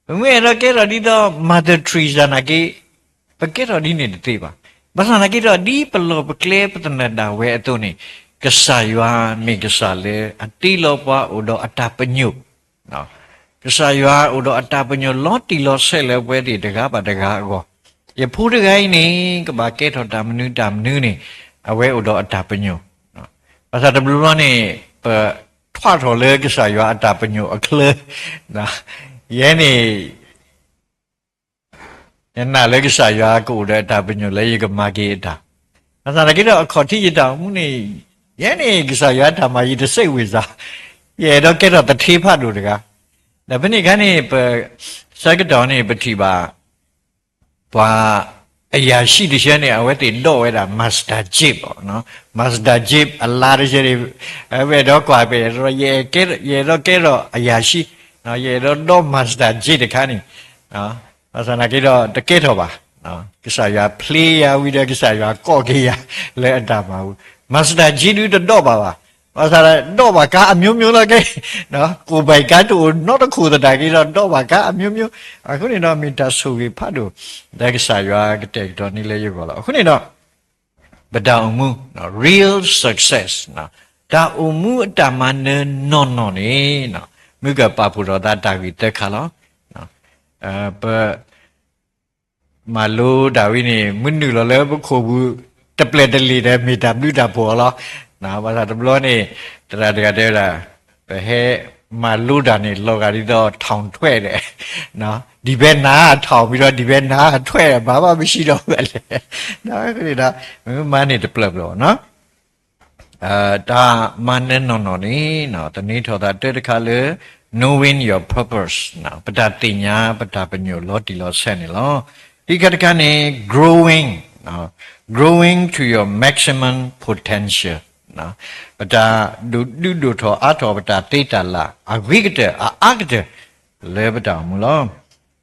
ဘမွေတော့ကဲတော့ဒီတော့ Mother Teresa နာကေဘကဲတော့ဒီနေသေးပါဘာသာနာကေတော့ဒီပလောပကလေပတနတာဝဲအတုန်နေကဆာယွာမိကဆာလေအတိလောပွားဥတော့အတပညုနော်ကဆာယွာဥတော့အတပညုလောတီလောဆဲလဲပွဲဒီတကားပါတကားကောရဖူးတကိုင်းနေကဘာကဲတော့တာမနုနေအဝဲဥတော့အတပညုနော်ဘာသာတဘလူလောနေထွားတော်လေကဆာယွာအတပညုအခလေနော်ရဲနေယနာလေကဆာယွာကိုတဲ့အတပညုလေရကမာကေတာဘာသာလည်းကတော့ခေါ်တိရတောင်မှုနေရဲနေကဆာယွာဓမ္မကြီးတစိတ်ဝေစားရဲတော့ကဲတော့တထေးဖတ်လို့တကားဒါဘယ်နေ့ကနေစကတော်နေပတိပါဘာအရာရှိတည်းနဲ့အဝဲတင်တော့ဝဲတာ master jeep ပေါ့နော် master jeep အလားတည်းအဲ့ဘယ်တော့ကွာပဲရဲတော့အရာရှိနော်ရဲတော့ master jeep တခါနေနော်ဘာသာနာကတော့တကဲတော့ပါနော်ကစားရ player ဝိတဲ့ကစားရကော့ကေရလဲအတာပါဘူး master jeep တော့ပါဘာသာတော့ပါကအမျိုးမျိုးလာခဲ့နော်ကိုပိုင်ကတော့တော့တခုတည်းကြီးတော့ပါကအမျိုးမျိုးအခုနေတော့မီတာဆိုပြီးဖတ်လို့ဒါကစားရကတဲ့တော့နေလေရောလားအခုနေတော့ဗဒါအမှုနော် real success နော်ဒါအမှုအတမနနော်နေနော်မြကပပူတော်တာဝီတက်ခါလောနော်ပမလိုဒါဝိနေမနုလောလဲဘခိုဘူးတပလက်တလီတဲ့မီတာမြတာပေါ်လောနာဘာသာတဘလို့နေတရတရတဲ့လားဘဟဲမလူတာနေလောကရီတော့ထောင်ထွက်တယ်နော်ဒီဘက်နာထောင်ပြီးတော့ဒီဘက်နာထွက်တယ်ဘာမှမရှိတော့ဘူးလေနော်ခရီးဒါမနေတပလက်လို့နော်ဒါမနဲ့နော်နေနော်တနေ့ထော်တာတဲ့တခါလေ knowing your purpose နော်ပတာတင်ညာပတာပညိုလောတီလောဆက်နေလောဒီကတကနေ growing နော် growing to your maximum potential နော်ပတာဒုထောအထောပတာတိတ်တလာအဝိကတဲ့အာကတဲ့လေပတာမလို့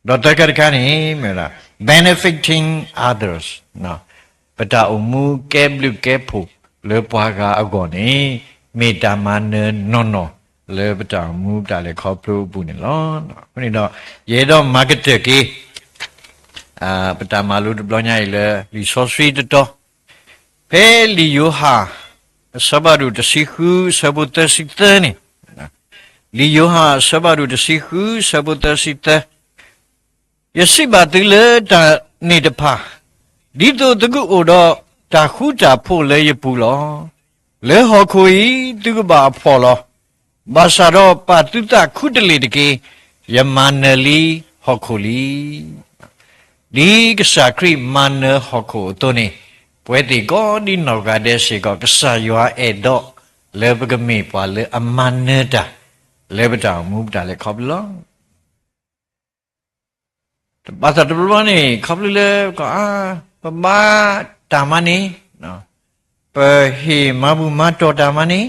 တော့တကယ်ကနေမလား benefiting others နော်ပတာအမှုကဲဘလူကဲဖို့လေပွားကအကောနေမေတ္တာမနော်လေပတာမူတာလေခေါပလို့ဘူးနေလောခုနေတော့ရေတော့ market ကေပတာမလူဘလောညာလေ resource တော့ဖဲလီယိုဟာဆဘာဒုတစီခုဆဘုတစီတနေလီယိုဟာဆဘာဒုတစီခုဆဘုတစီတယစိဘတိလေတာနေတဖာဒီတို့တကုအိုတော့တာခုတာဖို့လဲရပူလောလဲဟောခွေသူကပါဖော်လောဘာသာတော့ပတုတခုတလေတကေယမနလီဟောခိုလီဒီကစားခရိမနဟောခိုတိုနေပွဲတီကောဒီနောကတဲ့စီကောကဆာယွာအဲ့တော့လေပကမေပွာလေအမနတာလေပတာမူတာလေခေါပလောဘာသာတဘလနေခေါပလေကပမာတာမနီနော်ပဟေမဘူမတော်တာမနီ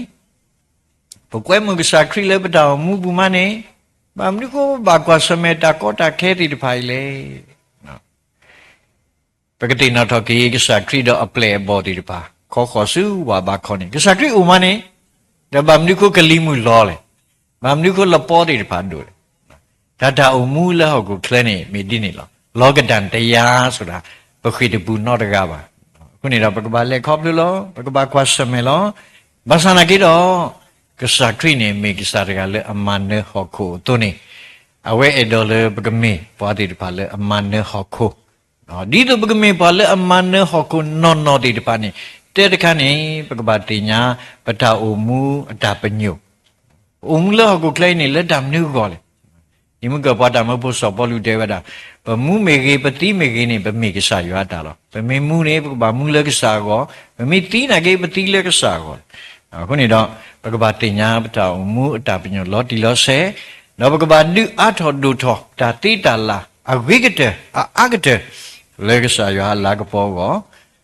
ပကွဲမှုကစားခရီလေပတာမူဘူမနေ ဘာမလို့ကိုဘာကွာစမေတာကောတာခဲတီတဖိုင်လေနော်ပကတိနောက်တော့ကေကစားခရီတော့အပလေဘော်ဒီတပါခေါ်စုဝါဘာခေါ်နေကစားခရီဥမနေဒါဘာမလို့ကိုကလီမူလောလေဘာမလို့ကိုလပေါ်တီတပါတို့လေဒါအုံမူလာဟောကိုကလနေမီဒီနေလောကဒန်တရားဆိုတာပခိတပူနော့တကားပါခုနေတော့ပကဘာလေခေါပလူလောပကဘာကွာစမေလောဘာသနာကေတော့ကစားခရီနေမေကစားရကလေအမန်နေဟောကိုတုန်နေအဝဲအဒေါ်လေပကမေပွားတီတပါလေအမန်နေဟောကိုဒီတော့ပကမေပါလေအမန်နေဟောကိုနော်တီတပါနေတဲတခါနေပကဘာတင်ညာပတာအုံမူအတာပညုအုံမူလောကိုကလေးနေလက်တမ်နူကောလေဒီမကပတာမဖို့စောပေါ်လူတဲဝတာပမူမေကေပတိမေကေနေပမေကစားရွာတာလောပမေမူနေပကဘာမူလကစားကောပမေတီနာကေပတိလကစားကောခုနေတော့ပကဘာတင်ညာပတာအုံမူအတာပညုလောတီလောဆဲတော့ပကဘာနုအထောဒုထောတာတိတာလာအဝိကတအာဂတလေကစားရွာလာကပေါ်ကော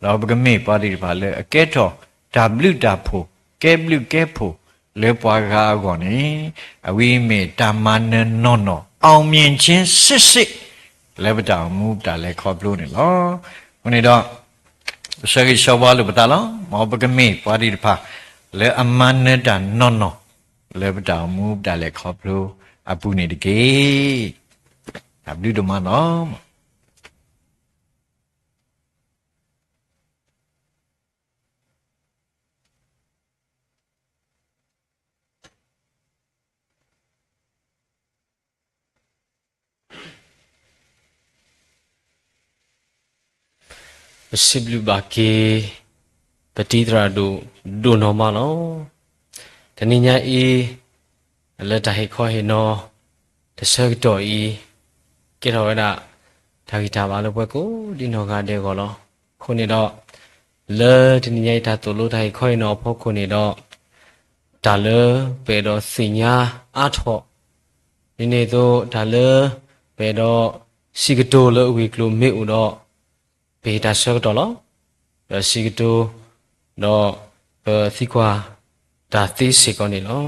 တော့ပကမေပါတိပါလေအကဲထောဒါဘလူတာဖိုကဲဘလူကဲဖိုလေပွားကားကောနေအဝိမေတာမနနောအောင်မြင်ခြင်းစစ်လေပတာမူတာလေခေါ်ပလို့နေလောခုနေတော့စရိရှောဘလို့ပတာလောမောပကမေပါတိပါလေအမနတာနောလေပတာမူတာလေခေါ်ပလို့အပူနေတကေဒါဘလူဒမနောสิบลูบาเกปฏิตราดูนอมาเนาะตอนนี้เนี่ยแล้วจะให้ข้อเห็นเนาะแต่เสกตัวเกี่ยวกับน่ะทางกิจวัตรพวกกูดินหอกาเดียวกันเนาะคนนี้เนาะแล้วตอนนี้เนี่ยถ้าตัวรู้ได้ข้อเห็นเนาะพวกคนนี้เนาะแต่แล้วเป็นดอกสิญญาอาทอนี่ตัวแต่แล้วเป็นดอกสิกตัวแล้ววิกลุไม่อุดอပေတာဆောက်တော့လောစီကတူတော့စီကွာဒါသိစေကောနေလော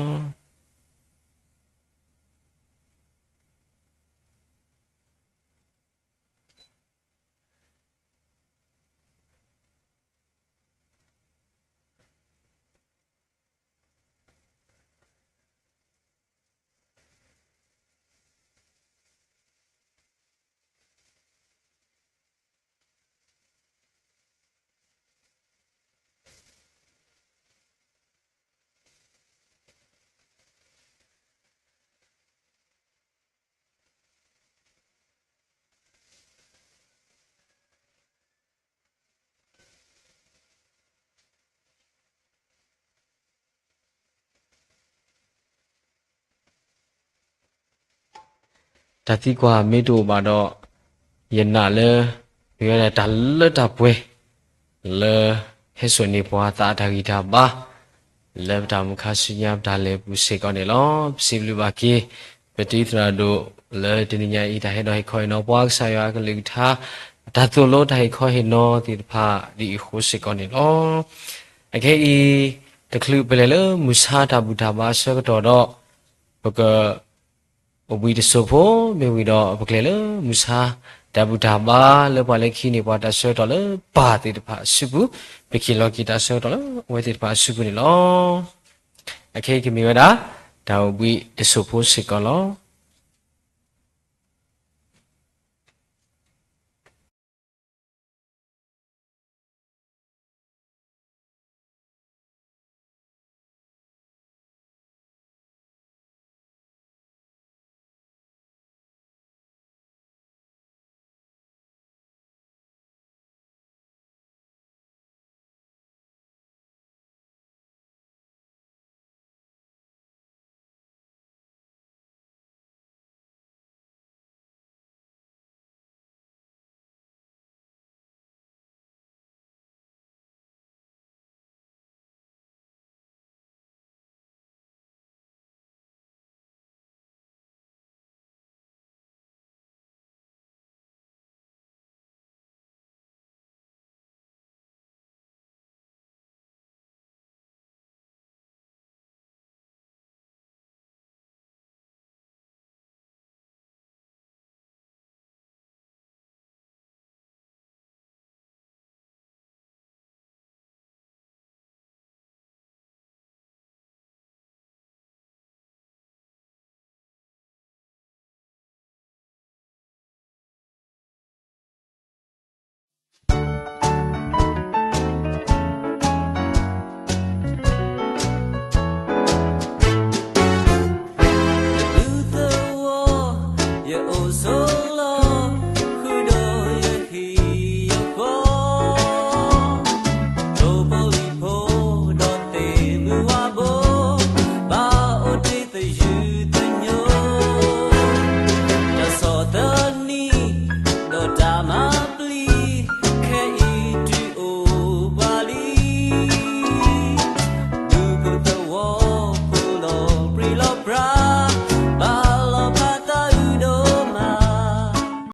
ဒါတိကွာမိတို့မှာတော့ယနာလဲပြောရတာလက်တာပွဲလဲဟဲ့ဆိုနေပွားတာတာဂီတာပါလဲတာမခါစညာဒါလဲပူစေကောနေလောစီဘလူပါကေပတိသရာတို့လဲတနညာဤတာဟဲ့တော့ဟဲ့ခေါ်နော်ပွားဆာရကလေးထားဒါသူလို့တိုင်ခေါ်ဟဲ့နော်ဒီဖာဒီခိုးစေကောနေလောအခေဤတကလူပလဲလမူစာတာဘူတာပါဆောတော့ဘကဝီဒဆိုဖို့မေဝီတော့ပကလေလမူစာတဘူတာပါလောပါလက်ခီနေပါတဆောတော့လပါတိတဖာစုဘူးပကီလောကီတဆောတော့လဝဲတိတဖာစုဘူးနေလောအခေကမီဝဒါဒါဝီဒဆိုဖို့စစ်ကောလော